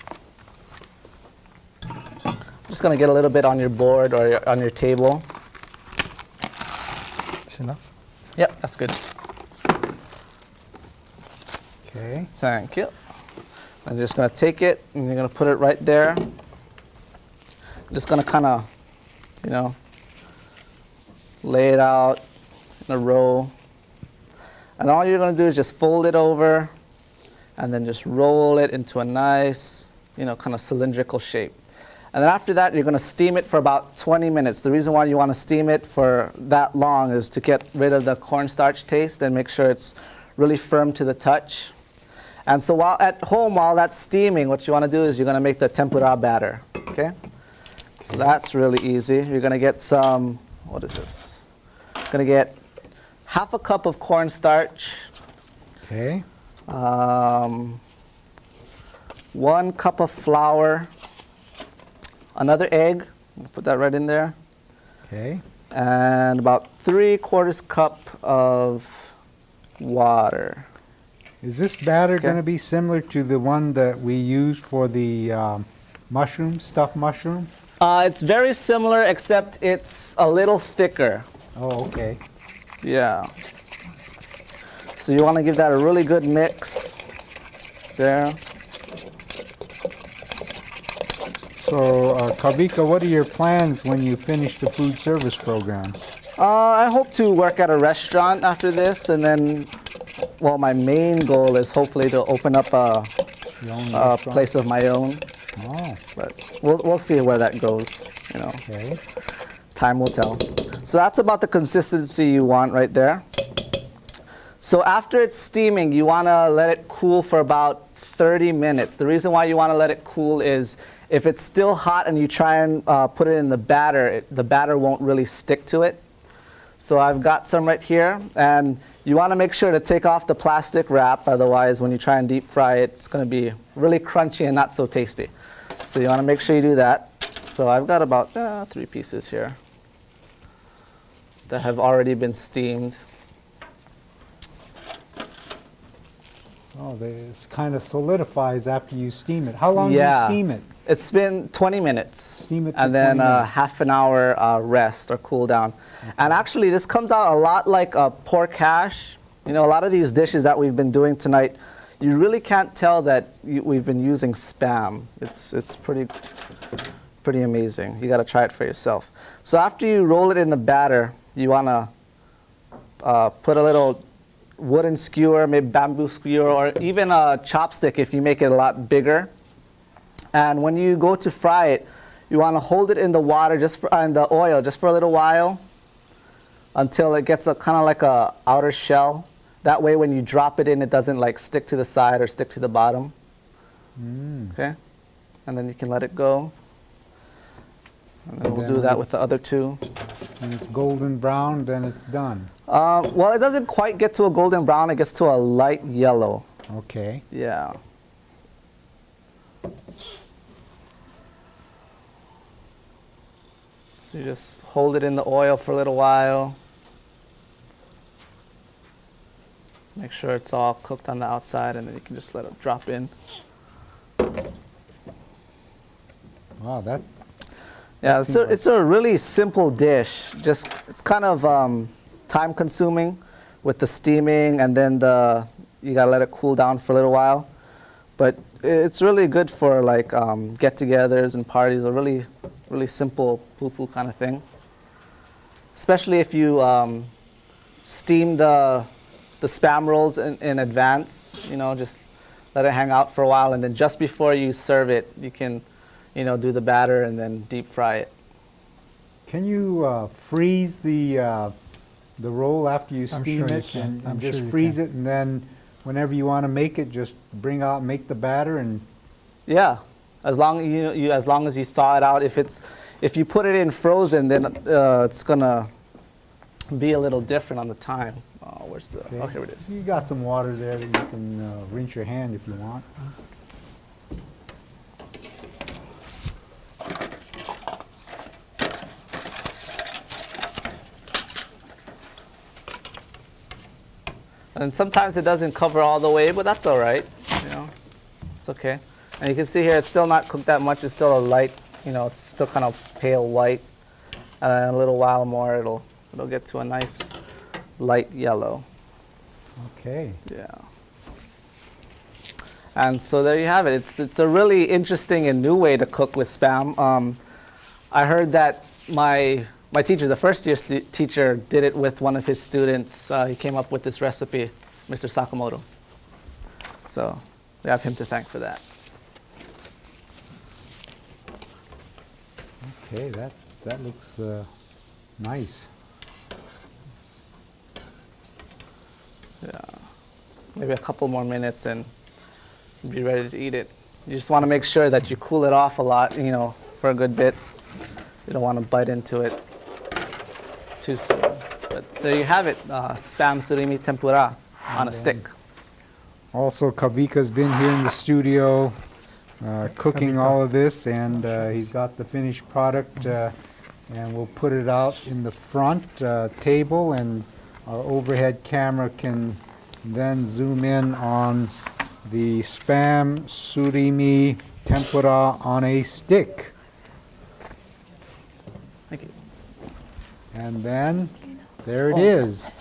Just going to get a little bit on your board or on your table. it. Is enough? Yep, that's good. Okay. Thank you. I'm just going to take it and you're going to put it right there. I'm just going to kind of, lay it out in a row. And all you're going to do is just fold it over and then just roll it into a nice, kind of cylindrical shape. And then after that, you're going to steam it for about 20 minutes. The reason why you want to steam it for that long is to get rid of the cornstarch taste and make sure it's really firm to the touch. And so while at home, while that's steaming, what you want to do is you're going to make the tempura batter, okay? So that's really easy. You're going to get some, what is this? Gonna get half a cup of cornstarch, Okay. 1 cup of flour, another egg, I'm gonna put that right in there, Okay. and about 3/4 cup of water. Is this batter Okay. going to be similar to the one that we used for the mushroom, stuffed mushroom? It's very similar, except it's a little thicker. Oh, okay. Yeah. So you want to give that a really good mix there. So, Kavika, what are your plans when you finish the food service program? I hope to work at a restaurant after this, and then, well, my main goal is hopefully to open up a Your own a restaurant? place of my own. Oh, But we'll see where that goes. You know, okay. time will tell. So that's about the consistency you want right there. So after it's steaming, you want to let it cool for about 30 minutes. The reason why you want to let it cool is if it's still hot and you try and put it in the batter, the batter won't really stick to it. So I've got some right here, and you want to make sure to take off the plastic wrap, otherwise when you try and deep fry it, it's going to be really crunchy and not so tasty. So you want to make sure you do that. So I've got about 3 pieces here that have already been steamed. Oh, this kind of solidifies after you steam it. How long Yeah. do you steam it? It's been 20 minutes. Steam it for and then 20 minutes. half an hour rest or cool down. And actually, this comes out a lot like a pork hash. You know, a lot of these dishes that we've been doing tonight, you really can't tell that we've been using Spam. It's pretty amazing. You got to try it for yourself. So after you roll it in the batter, you want to put a little wooden skewer, maybe bamboo skewer, or even a chopstick if you make it a lot bigger. And when you go to fry it, you want to hold it in the water in the oil just for a little while until it gets kind of like a outer shell. That way when you drop it in, it doesn't like stick to the side or stick to the bottom. Okay? And then you can let it go. And then we'll do that with the other 2. When it's golden brown, then it's done. Well, it doesn't quite get to a golden brown. It gets to a light yellow. Okay. Yeah. So you just hold it in the oil for a little while. Make sure it's all cooked on the outside, and then you can just let it drop in. Wow, that Yeah, seems like- it's a really simple dish. Just it's kind of time consuming with the steaming, and then you gotta let it cool down for a little while. But it's really good for like get-togethers and parties. A really simple poo-poo kind of thing. Especially if you steam the Spam rolls in advance. You know, just let it hang out for a while, and then just before you serve it, you can, you know, do the batter and then deep fry it. Can you freeze the roll after you I'm steam sure you it can. and I'm just sure you freeze can. it, and then whenever you want to make it, just make the batter and Yeah, as long as you thaw it out. If you put it in frozen, then it's gonna be a little different on the time. Where's the? okay. Oh, here it is. You got some water there that you can rinse your hand if you want. And sometimes it doesn't cover all the way, but that's all right. You know, it's okay. And you can see here, it's still not cooked that much. It's still a light, you know, it's still kind of pale white. And then a little while more, it'll get to a nice light yellow. Okay. Yeah. And so there you have it. It's a really interesting and new way to cook with Spam. I heard that my teacher, the first year teacher, did it with one of his students. He came up with this recipe, Mr. Sakamoto. So we have him to thank for that. Okay, that looks nice. Yeah. Maybe a couple more minutes and be ready to eat it. You just want to make sure that you cool it off a lot, you know, for a good bit. You don't want to bite into it too soon. But there you have it, Spam surimi tempura on a stick. Also, Kavika's been here in the studio cooking all of this, and he's got the finished product, and we'll put it out in the front table, and our overhead camera can then zoom in on the Spam surimi tempura on a stick. Thank you. And then, there it is.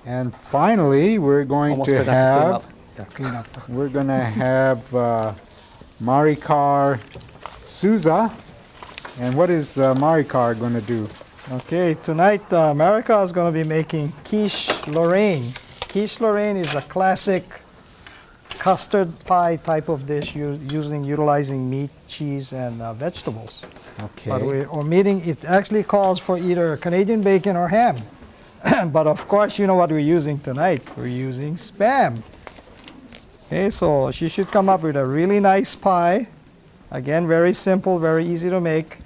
And finally, we're going Almost to forgot have, to clean up. we're going to have Marikar Souza. And what is Marikar going to do? Okay, tonight America is going to be making quiche Lorraine. Quiche Lorraine is a classic custard pie type of dish utilizing meat, cheese, and vegetables. Okay. But we're omitting, it actually calls for either Canadian bacon or ham. But of course, you know what we're using tonight. We're using Spam. Okay, so she should come up with a really nice pie. Again, very simple, very easy to make.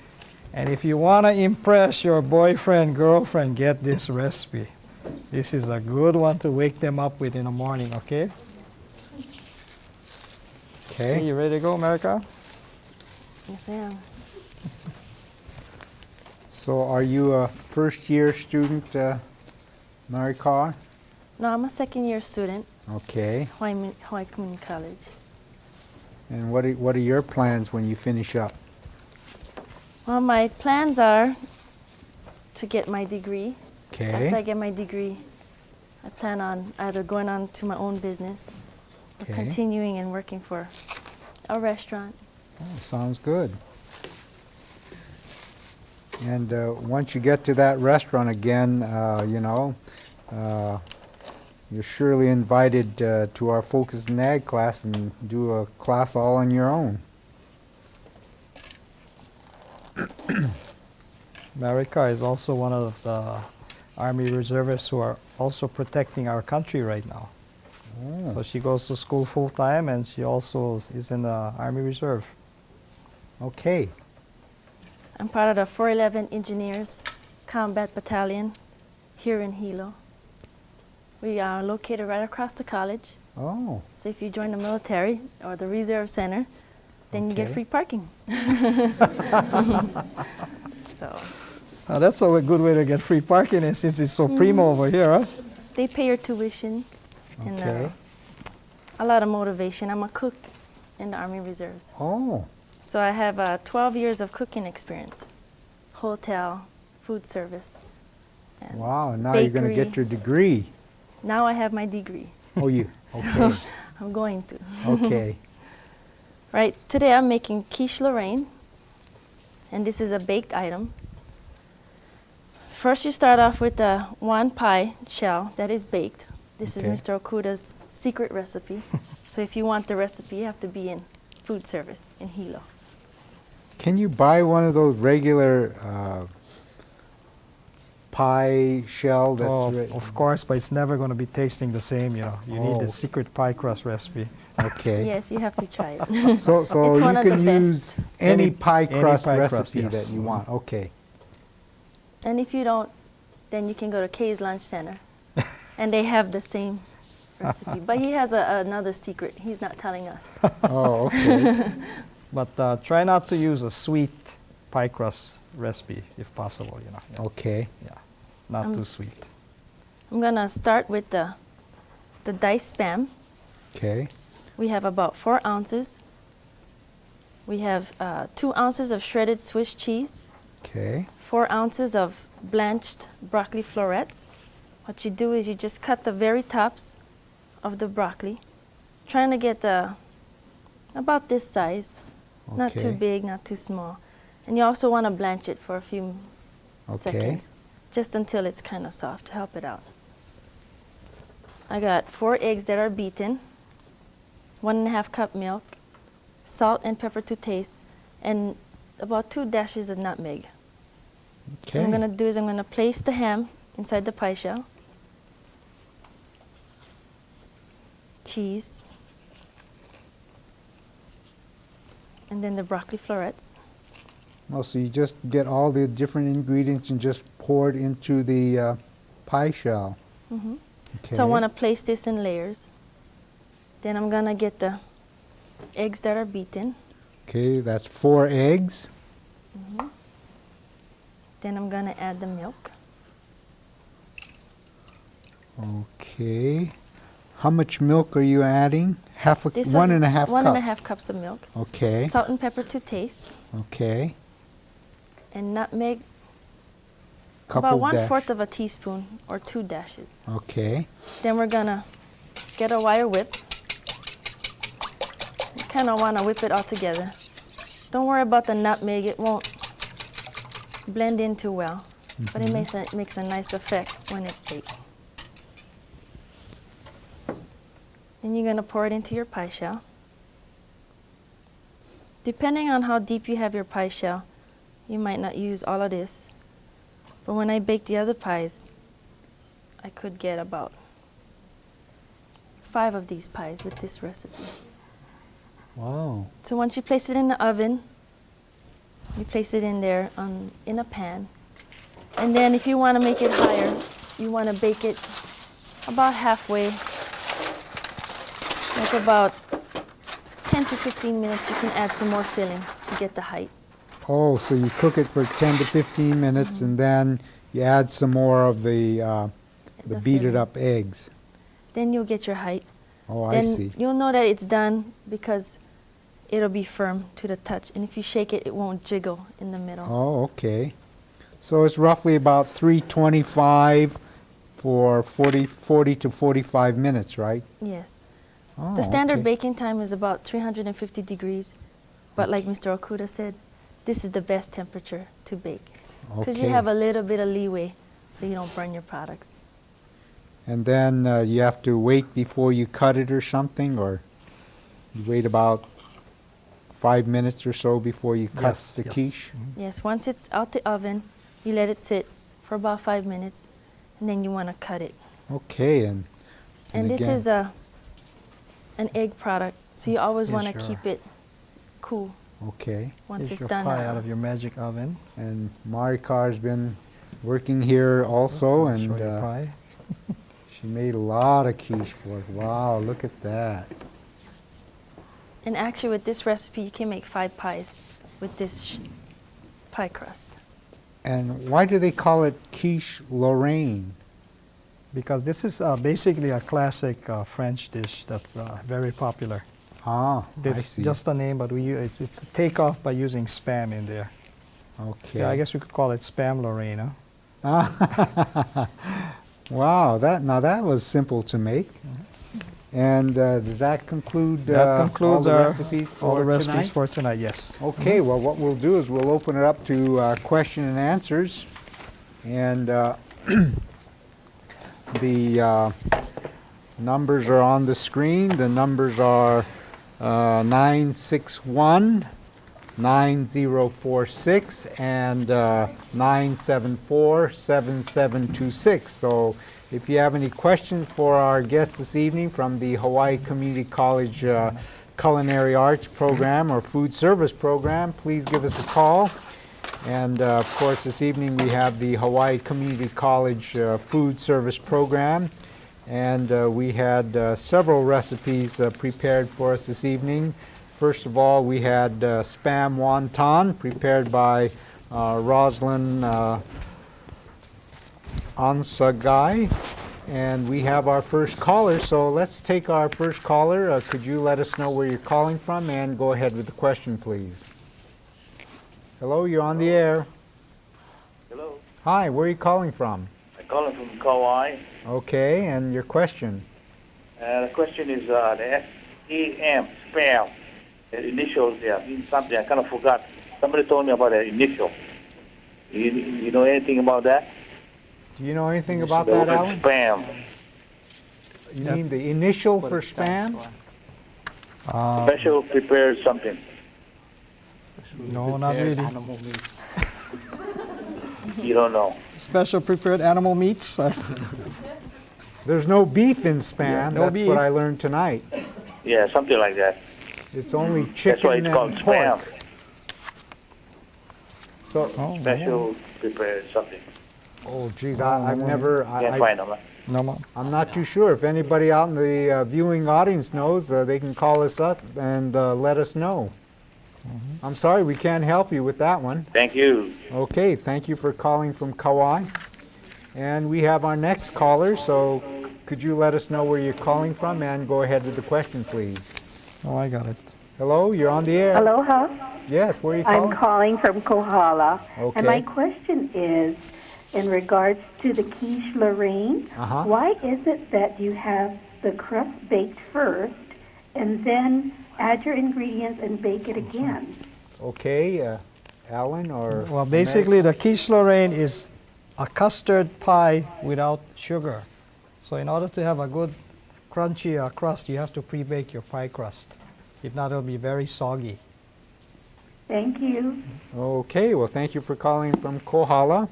And if you want to impress your boyfriend, girlfriend, get this recipe. This is a good one to wake them up with in the morning, okay? Okay, Okay. you ready to go, America? Yes, I am. So are you a first-year student, Marikar? No, I'm a second-year student, Okay. Hawaii Community College. And what are your plans when you finish up? Well, my plans are to get my degree. After I Okay. get my degree, I plan on either going on to my own business or Okay. continuing and working for a restaurant. Oh, sounds good. And once you get to that restaurant again, you know, you're surely invited to our Focus in Ag class and do a class all on your own. Marika is also one of the Army reservists who are also protecting our country right now. Oh, So she goes to school full time and she also is in the Army Reserve. okay. I'm part of the 411 Engineers Combat Battalion here in Hilo. We are located right across the college. Oh, So if you join the military or the reserve center, then you get Okay. free parking. So That's a good way to get free parking and since it's so primo over here, huh? they pay your tuition and okay. a lot of motivation. I'm a cook in the Army Reserves. Oh, So I have 12 years of cooking experience, hotel, food service. And wow. Now you're going to get bakery. your degree. Now I have my degree. Oh, you. Okay. I'm going to. Okay. Right, today I'm making quiche Lorraine, and this is a baked item. First you start off with the one pie shell that is baked. This Okay. is Mr. Okuda's secret recipe. So if you want the recipe, you have to be in food service in Hilo. Can you buy one of those regular pie shell that's Oh, re- of course, but it's never going to be tasting the same, you know. You need Oh. the secret pie crust recipe. Okay. Yes, you have to try it. So It's you one of the can use best. any Any- pie any crust pie crust, recipe yes. that you want. Okay. And if you don't, then you can go to Kay's Lunch Center, and they have the same recipe. But he has another secret. He's not telling us. Oh, okay. But try not to use a sweet pie crust recipe if possible, you know. Yeah, Okay. yeah. Not too sweet. I'm gonna start with the diced Spam. Okay. We have about 4 ounces. We have 2 ounces of shredded Swiss cheese, Okay. 4 ounces of blanched broccoli florets. What you do is you just cut the very tops of the broccoli, trying to get about this size, not too Okay. big, not too small. And you also want to blanch it for a few Okay. seconds, just until it's kind of soft to help it out. I got 4 eggs that are beaten, 1.5 cup milk, salt and pepper to taste, and about 2 dashes of nutmeg. Okay. What I'm going to do is I'm going to place the ham inside the pie shell, cheese, and then the broccoli florets. Oh, so you just get all the different ingredients and just pour it into the pie shell. Mhm. Okay. So I want to place this in layers. Then I'm going to get the eggs that are beaten. Okay, that's 4 eggs. Then I'm going to add the milk. Okay. How much milk are you adding? This One was and a half one cups. and a half cups of milk. Okay. Salt and pepper to taste. Okay. And nutmeg, Couple about dash. 1/4 of a teaspoon or 2 dashes. Okay. Then we're going to get a wire whip. You kind of want to whip it all together. Don't worry about the nutmeg. It won't blend in too well. But it makes a nice effect when it's baked. Then you're going to pour it into your pie shell. Depending on how deep you have your pie shell, you might not use all of this. But when I bake the other pies, I could get about 5 of these pies with this recipe. Wow. So once you place it in the oven, you place it in there in a pan. And then if you want to make it higher, you want to bake it about halfway, like about 10 to 15 minutes. You can add some more filling to get the height. Oh, so you cook it for 10 to 15 minutes and then you add some more of the The beated filling. up eggs. Then you'll get your height. Oh, I Then see. you'll know that it's done because it'll be firm to the touch. And if you shake it, it won't jiggle in the middle. Oh, okay. So it's roughly about 325 for 40 to 45 minutes, right? Yes. Oh, The standard okay. baking time is about 350 degrees. But like Mr. Okuda said, this is the best temperature to bake. Because you Okay. have a little bit of leeway so you don't burn your products. And then you have to wait before you cut it or something, or you wait about 5 minutes or so before you cut Yes, the yes. quiche? Yes, once it's out the oven, you let it sit for about 5 minutes, and then you want to cut it. Okay, and And this again- is an egg product, so you always Yes, want to sure. keep it cool okay. once Here's it's your done. pie out of your magic oven. And Marikar's been working here also, Show and your pie. she made a lot of quiche for us. Wow, look at that. And actually, with this recipe, you can make 5 pies with this pie crust. And why do they call it quiche Lorraine? Because this is basically a classic French dish that's very popular. Ah, I It's see. just a name, but it's a takeoff by using Spam in there. Okay. Yeah, I guess we could call it Spam Lorraine, huh? Wow, that was simple to make. And does that conclude That concludes all the our recipes for all the recipes tonight? for tonight. Yes. Okay, well, what we'll do is we'll open it up to question and answers. And the numbers are on the screen. The numbers are 961, 9046, and 974, 7726. So if you have any questions for our guests this evening from the Hawaii Community College Culinary Arts Program or Food Service Program, please give us a call. And of course, this evening we have the Hawaii Community College Food Service Program. And we had several recipes prepared for us this evening. First of all, we had Spam Wonton prepared by Roslyn Ansagai. And we have our first caller, so let's take our first caller. Could you let us know where you're calling from and go ahead with the question, please? Hello, you're on the air. Hello, Hi, where are you calling from? I'm calling from Kauai. Okay, and your question? The question is the S-E-M, spam. The initials there mean something. I kind of forgot. Somebody told me about the initial. You know anything about that? Do you know anything about The that, word Alan? spam. You mean the initial What for it stands spam? for. Special prepared something. No, not Prepared really. Animal meats. You don't know. Special prepared animal meats. There's no beef in spam. Yeah, no That's beef. what I learned tonight. Yeah, something like that. It's only That's why chicken it's called and spam. pork. So, Oh, Special prepared something. Oh, geez, I've never, Can't find them. No more. I'm not too sure. If anybody out in the viewing audience knows, they can call us up and let us know. I'm sorry, we can't help you with that one. Thank you. Okay, thank you for calling from Kauai. And we have our next caller, so could you let us know where you're calling from and go ahead with the question, please? Oh, I got it. Hello, you're on the air. Aloha. Yes, where are you I'm calling? calling from Kohala. Okay. And my question is, in regards to the quiche Lorraine, Uh-huh. why is it that you have the crust baked first and then add your ingredients and bake it again? Okay, Alan or? Well, basically, the quiche Lorraine is a custard pie without sugar. So in order to have a good crunchy crust, you have to pre-bake your pie crust. If not, it'll be very soggy. Thank you. Okay, well, thank you for calling from Kohala.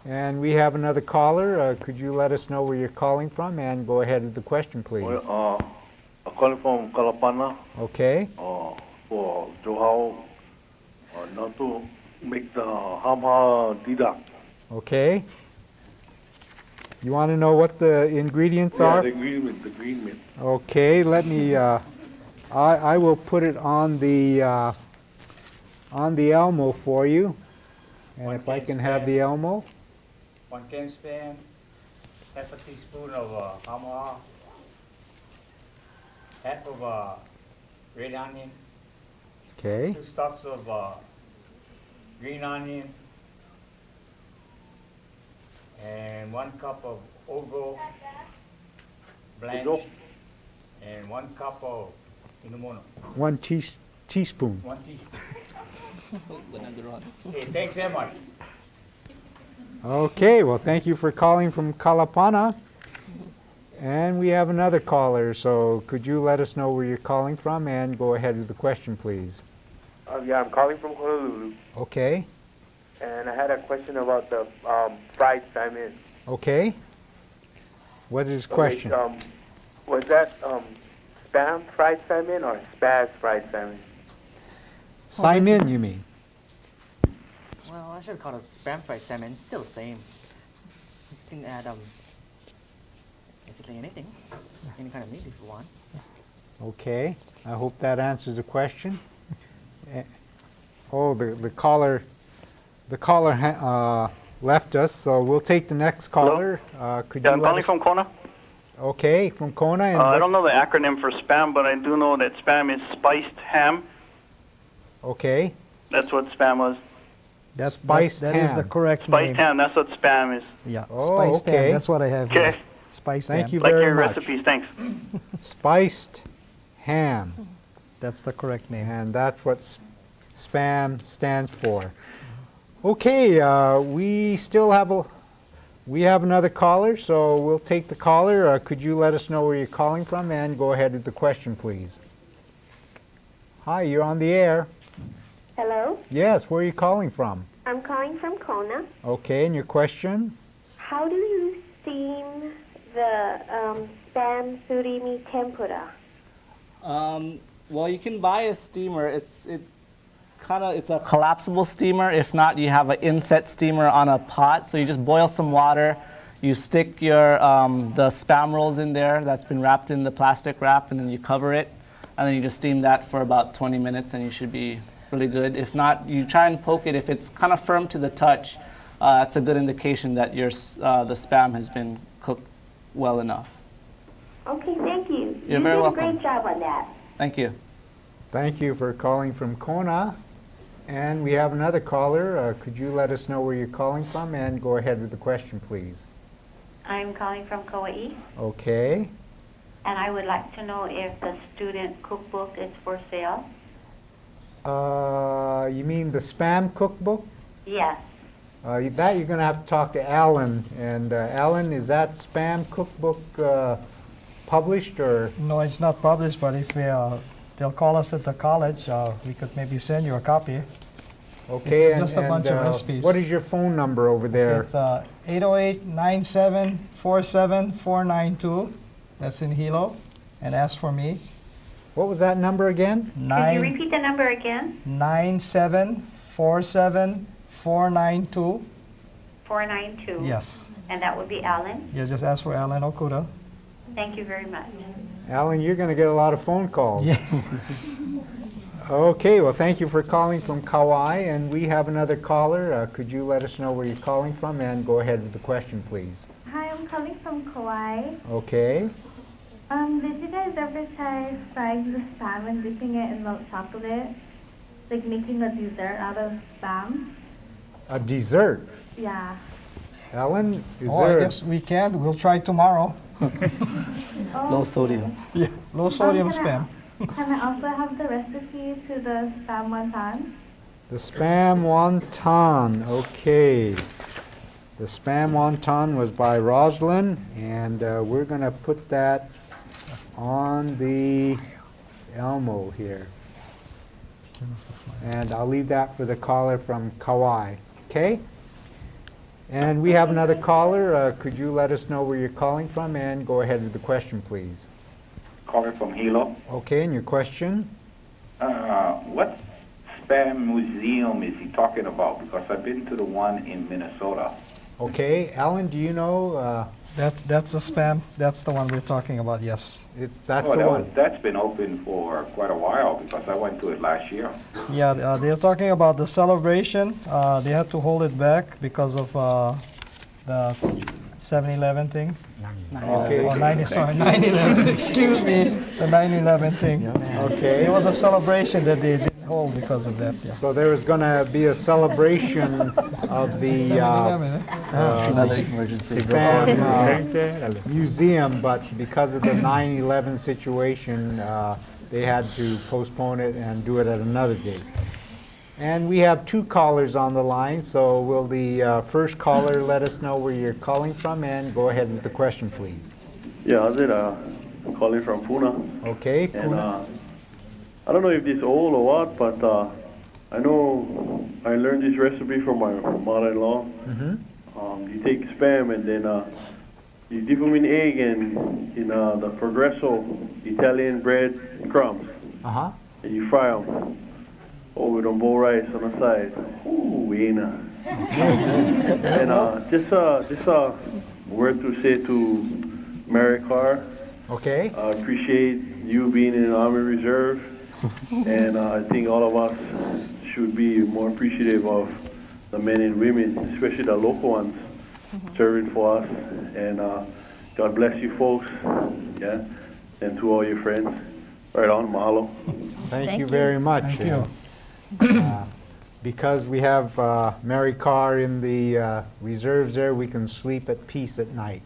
And we have another caller. Could you let us know where you're calling from and go ahead with the question, please? I'm calling from Kalapana Okay, for Johau not to make the hamha dida. okay. You want to know what the ingredients are? The green mint. Okay, let me, I will put it on the Elmo for you. And if I can have the Elmo. 1 can Spam, half a teaspoon of hammer, half of red onion, Okay, 2 stalks of green onion, and 1 cup of ogo blanched, and 1 cup of inumono. 1 teaspoon. 1 teaspoon. Hey, thanks very much. Okay, well, thank you for calling from Kalapana. And we have another caller, so could you let us know where you're calling from and go ahead with the question, please? Yeah, I'm calling from Honolulu, Okay, and I had a question about the fried salmon. okay. What is the question? Was that spam fried salmon or spaz fried salmon? Simon, you mean? Well, I should call it spam fried salmon. It's still the same. Just can add basically anything, any kind of meat if you want. Okay, I hope that answers the question. Oh, the caller left us, so we'll take the next caller. Could you I'm let calling us- from Kona. Okay, from Kona. And I don't know the acronym for spam, but I do know that spam is spiced ham. Okay, That's what spam was. Spiced that is the ham. correct Spiced name. ham, that's what spam is. Yeah, Oh, spiced okay. ham. That's what I have here. Okay. Spiced ham. Thank you Like very your much. recipes, thanks. Spiced ham, That's the correct name. and that's what spam stands for. Okay, we have another caller, so we'll take the caller. Could you let us know where you're calling from and go ahead with the question, please? Hi, you're on the air. Hello, Yes, where are you calling from? I'm calling from Kona. Okay, and your question? How do you steam the spam surimi tempura? Well, you can buy a steamer. It's a collapsible steamer. If not, you have an inset steamer on a pot. So you just boil some water. You stick your the spam rolls in there that's been wrapped in the plastic wrap, and then you cover it, and then you just steam that for about 20 minutes, and you should be really good. If not, you try and poke it. If it's kind of firm to the touch, that's a good indication that the spam has been cooked well enough. Okay, thank you. You're very welcome. You did a great job on that. Thank you. Thank you for calling from Kona. And we have another caller. Could you let us know where you're calling from and go ahead with the question, please? I'm calling from Kauai, Okay. and I would like to know if the student cookbook is for sale. You mean the spam cookbook? Yes. That you're going to have to talk to Alan. And Alan, is that spam cookbook published or? No, it's not published, but if they'll call us at the college, we could maybe send you a copy. Okay, It's just a bunch of recipes. What is your phone number over there? It's 808-9747492. That's in Hilo, and ask for me. What was that number again? Could you repeat the number again? 9747492. 492. Yes. And that would be Alan. Yeah, just ask for Alan Okuda. Thank you very much. Alan, you're going to get a lot of phone calls. Yeah. Okay, well, thank you for calling from Kauai, and we have another caller. Could you let us know where you're calling from, and go ahead with the question, please. Hi, I'm calling from Kauai. Okay. Did you guys ever try frying the spam and dipping it in milk chocolate? Like making a dessert out of spam? A dessert. Yeah. Alan, is I there? guess we can. We'll try tomorrow. Low sodium. Yeah, low sodium can spam. Can I also have the recipe to the spam wonton? The spam wonton. Okay. The spam wonton was by Roslyn, and we're going to put that on the Elmo here. And I'll leave that for the caller from Kauai. Okay? And we have another caller. Could you let us know where you're calling from, and go ahead with the question, please. Calling from Hilo. Okay, and your question? What spam museum is he talking about? Because I've been to the one in Minnesota. Okay, Alan, do you know? That's the spam. That's the one we're talking about. Yes. That's the one. That's been open for quite a while because I went to it last year. Yeah, they're talking about the celebration. They had to hold it back because of the 7-Eleven thing. Okay. Oh, 9/11. Excuse me, the 9/11 thing. Okay. It was a celebration that they didn't hold because of that. Yeah. So there was going to be a celebration of the 7-Eleven, Another emergency. spam museum, but because of the 9/11 situation, they had to postpone it and do it at another date. And we have two callers on the line, so will the first caller let us know where you're calling from, and go ahead with the question, please. Yeah, I did calling from Puna. Okay, And Puna. I don't know if this is old or what, but I know I learned this recipe from my mother-in-law. You take spam and then you dip them in egg and in the Progresso Italian bread crumbs. And you fry them. Oh, with them bowl rice on the side. Ooh, Wiener. And just a word to say to Mary Carr. Okay. I appreciate you being in the Army Reserve, and I think all of us should be more appreciative of the men and women, especially the local ones, serving for us. And God bless you folks, yeah, and to all your friends. Right on, mahalo. Thank you very much. Thank you. Because we have Mary Carr in the reserves there, we can sleep at peace at night.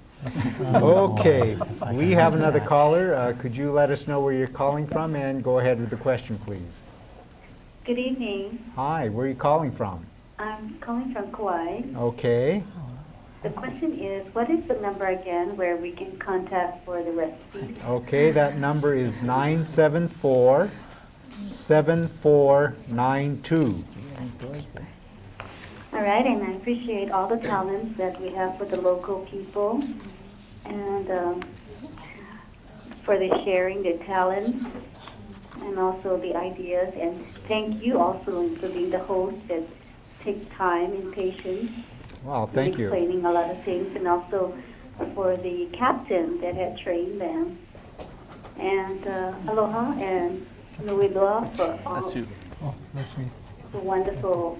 Okay, we have another caller. Could you let us know where you're calling from, and go ahead with the question, please? Good evening. Hi, where are you calling from? I'm calling from Kauai. Okay. The question is, what is the number again where we can contact for the recipe? Okay, that number is 974-7492. All right, and I appreciate all the talents that we have with the local people, and for the sharing their talents and also the ideas. And thank you also for being the host that takes time and patience. Well, thank you. Explaining a lot of things, and also for the captain that had trained them. And aloha and nui loa for all That's me. the wonderful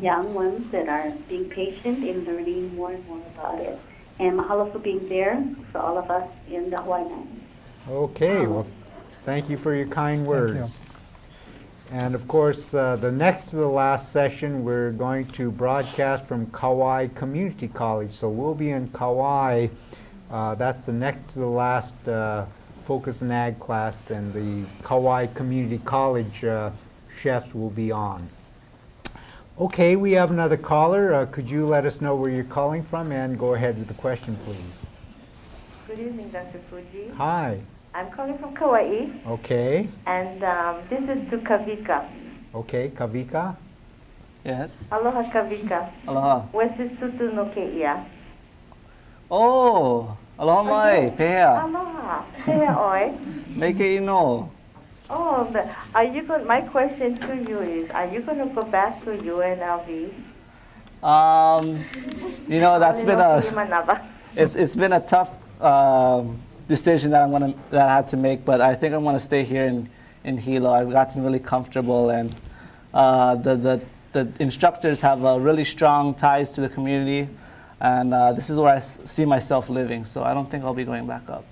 young ones that are being patient and learning more and more about it. And mahalo for being there for all of us in the Hawaii Mountains. Okay, well, thank you for your kind words. And of course, the next to the last session, we're going to broadcast from Kauai Community College. So we'll be in Kauai. That's the next to the last Focus and Ag class, and the Kauai Community College chefs will be on. Okay, we have another caller. Could you let us know where you're calling from, and go ahead with the question, please? Good evening, Dr. Fujii. Hi. I'm calling from Kauai, Okay. and this is to Kavika. Okay, Kavika. Yes. Aloha, Kavika. Aloha. Wesi sutu no keia. Oh, aloha mai, pehea. Aloha. Pehea oi. Make it ino. Oh, are you going? My question to you is: are you going to go back to UNLV? You know, that's been it's been a tough decision that I had to make, but I think I'm gonna stay here in Hilo. I've gotten really comfortable, and the instructors have really strong ties to the community, and this is where I see myself living. So I don't think I'll be going back up.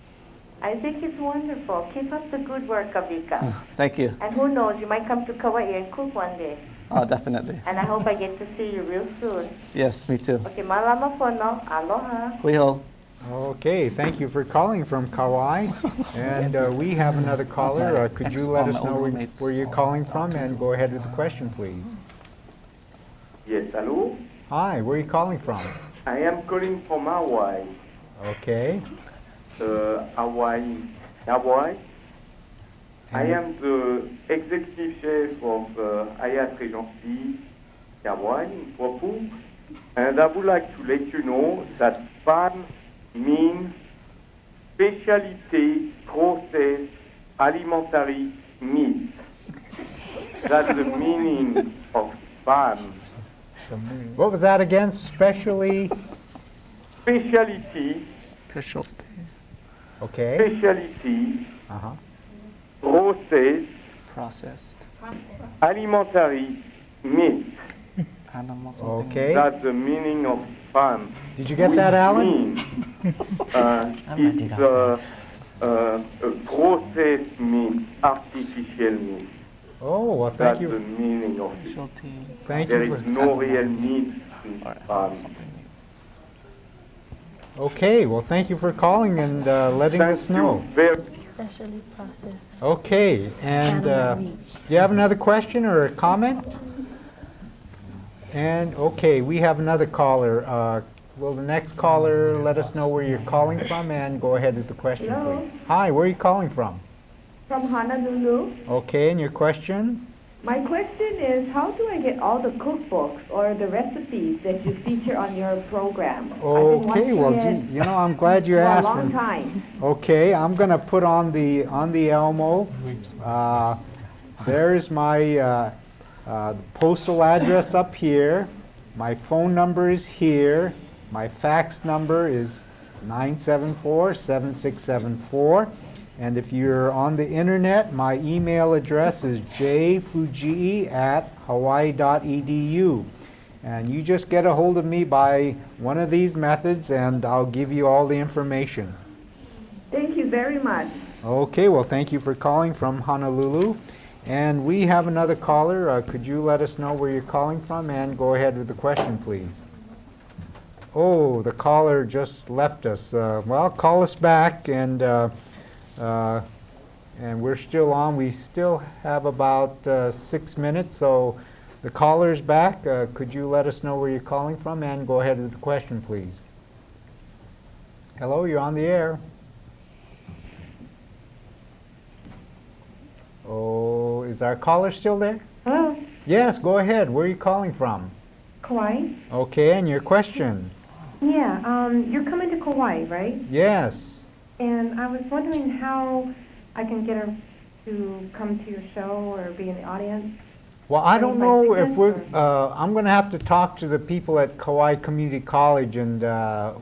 I think it's wonderful. Keep up the good work, Kavika. Thank you. And who knows, you might come to Kauai and cook one day. Oh, definitely. And I hope I get to see you real soon. Yes, me too. Okay, malama pono. Aloha. Kuiho. Okay, thank you for calling from Kauai. And we have another caller. Could you let us know where you're calling from and go ahead with the question, please? Yes, hello? Hi, where are you calling from? I am calling from Hawaii. Okay. Hawaii. I am the executive chef of Hyatt Regency, Hawaii, in Poipu. And I would like to let you know that SPAM means Specialty Processed Alimentary Meat. That's the meaning of SPAM. What was that again? Specialty? Specialty. Specialty. Okay. Specialty. Uh-huh. Processed. Alimentary meat. Okay. That's the meaning of SPAM. Did you get that, Alan? It's processed meat, artificial meat. Oh, well, thank you. That's the meaning of it. Thank There you is for no real meat in SPAM. Okay, well, thank you for calling and letting us know. Specially processed. Okay, and do you have another question or a comment? And, okay, we have another caller. Will the next caller let us know where you're calling from and go ahead with the question, Hello. please? Hi, where are you calling from? From Honolulu. Okay, and your question? My question is, how do I get all the cookbooks or the recipes that you feature on your program? Okay, well, gee, you know, I'm glad you for asked. a long time. Okay, I'm going to put on the Elmo. There's my postal address up here. My phone number is here. My fax number is 974-7674. And if you're on the internet, my email address is jfujii@hawaii.edu. And you just get a hold of me by one of these methods and I'll give you all the information. Thank you very much. Okay, well, thank you for calling from Honolulu. And we have another caller. Could you let us know where you're calling from and go ahead with the question, please? Oh, the caller just left us. Well, call us back and we're still on. We still have about 6 minutes, so the caller's back. Could you let us know where you're calling from and go ahead with the question, please? Hello, you're on the air. Oh, is our caller still there? Hello. Yes, go ahead. Where are you calling from? Kauai. Okay, and your question? Yeah, you're coming to Kauai, right? Yes. And I was wondering how I can get her to come to your show or be in the audience. Well, I don't know if we're, I'm going to have to talk to the people at Kauai Community College and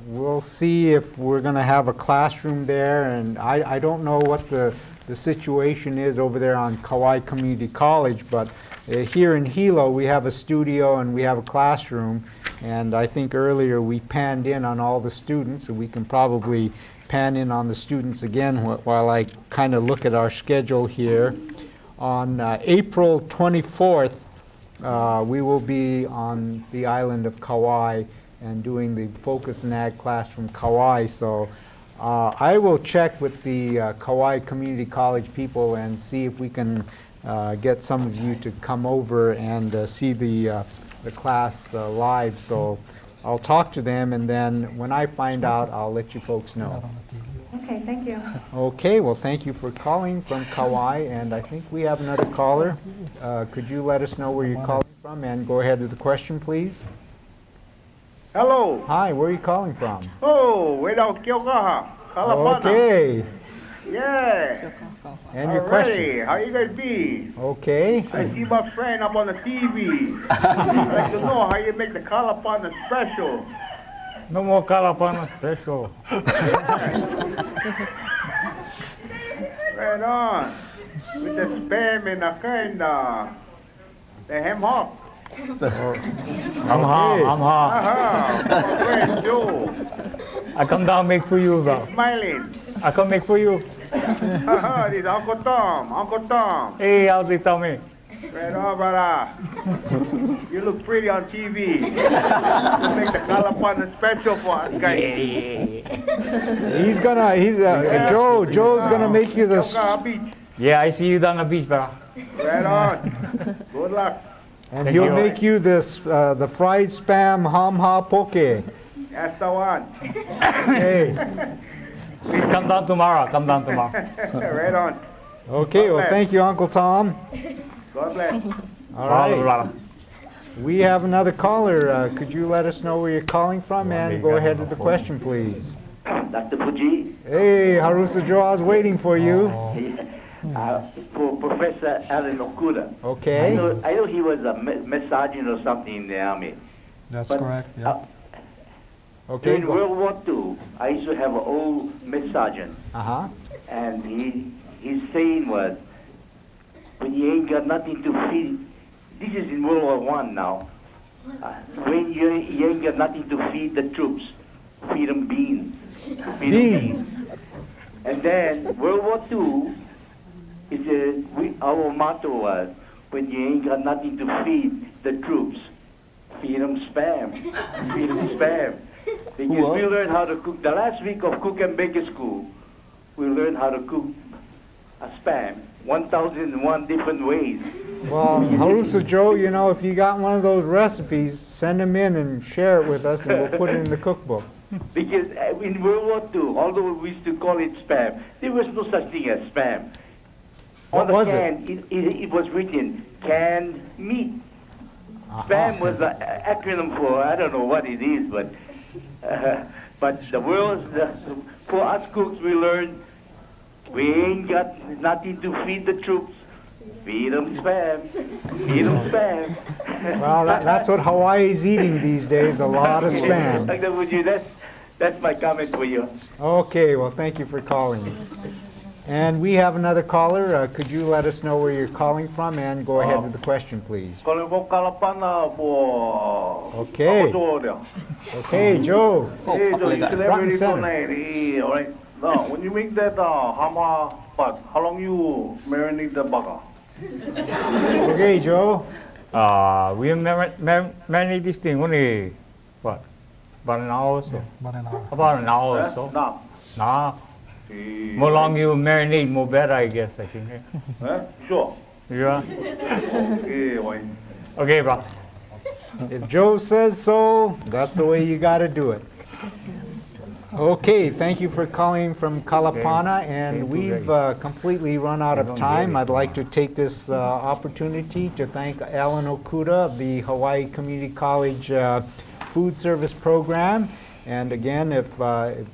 we'll see if we're going to have a classroom there. And I don't know what the situation is over there on Kauai Community College, but here in Hilo we have a studio and we have a classroom. And I think earlier we panned in on all the students, and we can probably pan in on the students again while I kind of look at our schedule here. On April 24th, we will be on the island of Kauai and doing the Focus and Ag class from Kauai. So I will check with the Kauai Community College people and see if we can get some of you to come over and see the class live. So I'll talk to them, and then when I find out, I'll let you folks know. Okay, thank you. Okay, well, thank you for calling from Kauai, and I think we have another caller. Could you let us know where you're calling from and go ahead with the question, please? Hello. Hi, where are you calling from? Oh, Wedao Kiokaha, Kalapana. Okay. Yeah. And your question. How you guys be? Okay. I see my friend up on the TV. I'd like to know how you make the Kalapana special. No more Kalapana special. Right on. With the spam and the kind the ham hock. I'm hot. My friend Joe. I come down make for you, bro. Smiling. I come make for you. This is Uncle Tom. Uncle Tom. Hey, how's it, Tommy? Right on, brother. You look pretty on TV. You make the Kalapana special for us, guys. Joe's gonna make you this. Yeah, I see you down the beach, bro. Right on. Good luck. And he'll make you this, the fried spam ham ha poke. That's the one. Hey. Come down tomorrow. Right on. Okay, well, thank you, Uncle Tom. God bless. All right. We have another caller. Could you let us know where you're calling from and go ahead with the question, please? Dr. Fujii. Hey, Harusa Joe, I was waiting for you. For Professor Alan Okuda. Okay. I know he was a sergeant or something in the army. That's But, correct. Yeah. Okay. During World War II, I used to have an old mess sergeant. Uh-huh. And his saying was, when you ain't got nothing to feed, this is in World War I now, when you ain't got nothing to feed the troops, feed them beans. Beans. And then World War II, our motto was, when you ain't got nothing to feed the troops, feed them spam. Feed them spam. Because we learned how to cook. The last week of Cook and Baker School, we learned how to cook a spam 1,001 different ways. Well, Harusa Joe, you know, if you got one of those recipes, send them in and share it with us, and we'll put it in the cookbook. Because in World War II, although we used to call it spam, there was no such thing as spam. What was it? It was written canned meat. Spam was an acronym for, I don't know what it is, but the world, for us cooks, we learned we ain't got nothing to feed the troops. Feed them spam. Feed them spam. Well, that's what Hawaii's eating these days, a lot of spam. That's my comment for you. Okay, well, thank you for calling. And we have another caller. Could you let us know where you're calling from and go ahead with the question, please? Calling from Kalapana for Okay. Okay, Joe. Hey, Joe, you Front and celebrity center. tonight. Hey, all right. Now, when you make that hama pot, how long you marinate the baka? Okay, Joe. We marinate this thing only, what, about an hour or so? About an hour or so. Nah. More long you marinate, more better, I guess, I think. Sure. Yeah? Okay, why? Okay, bro. If Joe says so, that's the way you got to do it. Okay, thank you for calling from Kalapana, and we've completely run out of time. I'd like to take this opportunity to thank Alan Okuda of the Hawaii Community College Food Service Program. And again, if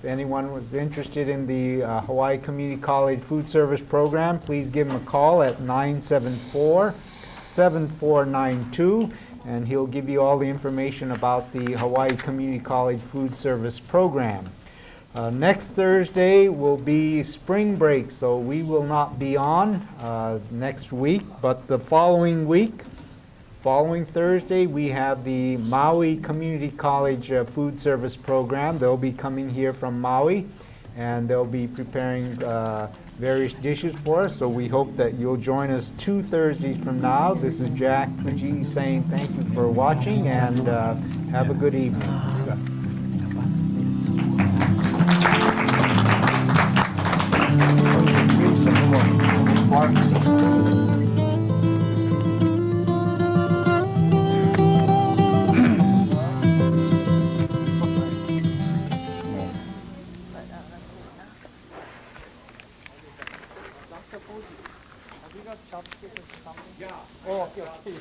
anyone was interested in the Hawaii Community College Food Service Program, please give him a call at 974-7492, and he'll give you all the information about the Hawaii Community College Food Service Program. Next Thursday will be spring break, so we will not be on next week, but the following Thursday, we have the Maui Community College Food Service Program. They'll be coming here from Maui, and they'll be preparing various dishes for us, so we hope that you'll join us 2 Thursdays from now. This is Jack Fujii saying thank you for watching, and have a good evening. Have you got chopsticks or something? Yeah. Oh, okay.